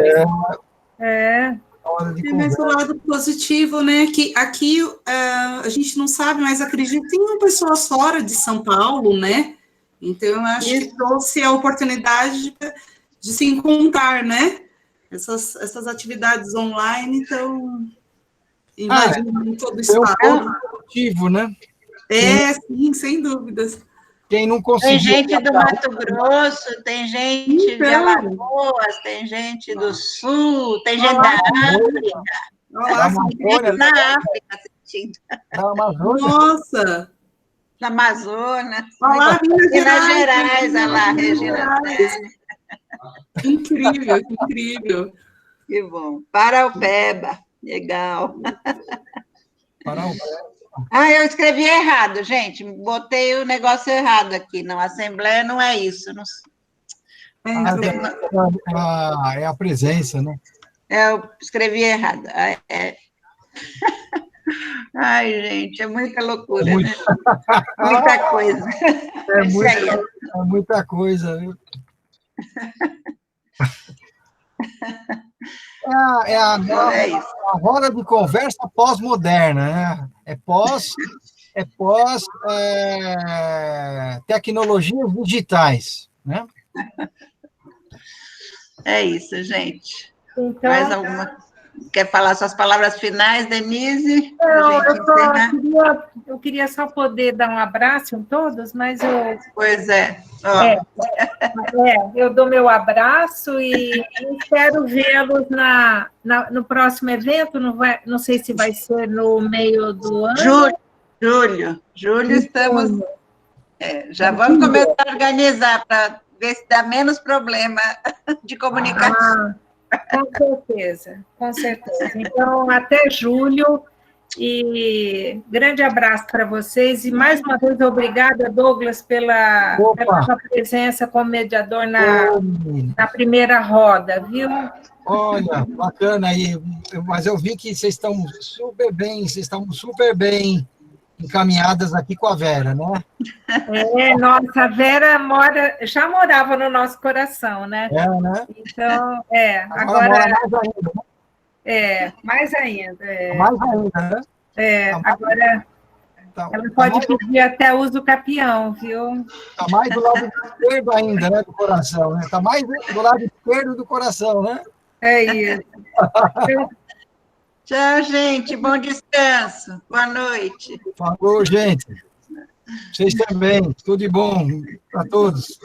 Mas o lado positivo, né, que aqui a gente não sabe, mas acredito que tem pessoas fora de São Paulo, né? Então, eu acho que trouxe a oportunidade de se encontrar, né? Essas atividades online, então, imagina todo o espaço. É um positivo, né? Sim, sem dúvidas. Quem não conseguiu... Tem gente do Mato Grosso, tem gente de Alagoas, tem gente do Sul, tem gente da África. Tem gente na África assistindo. Da Amazônia. Nossa! Da Amazonas. Olá, Minas Gerais, olha lá, Regina. Incrível, incrível. Que bom. Paraupeba, legal. Paraupeba. Eu escrevi errado, gente. Botei o negócio errado aqui. Não, Assembleia não é isso. Não... É a presença, né? Eu escrevi errado. Ai, gente, é muita loucura, né? Muita coisa. É muita coisa, viu? A roda de conversa pós-moderna, né? É pós é pós tecnologias digitais, né? É isso, gente. Então, Mais alguma? Quer falar suas palavras finais, Denise? Não, eu queria só poder dar um abraço em todos, mas eu... Pois é. Eu dou meu abraço e espero vê-los no próximo evento, não sei se vai ser no meio do ano. Julho estamos... já vamos começar a organizar para ver se dá menos problema de comunicação. Com certeza. Então, até julho, e grande abraço para vocês, e mais uma vez, obrigada, Douglas, pela sua presença como mediador na primeira roda, viu? Olha, bacana aí, mas eu vi que vocês estão super bem encaminhadas aqui com a Vera, né? Nossa, a Vera já morava no nosso coração, né? Né? Então, agora mora mais ainda. Mais ainda, né? Agora ela pode pedir até uso capião, viu? Está mais do lado esquerdo ainda, né, do coração, né? Está mais do lado esquerdo do coração, né? É isso. Tchau, gente. Bom descanso. Boa noite. Falou, gente. Vocês também. Tudo de bom para todos.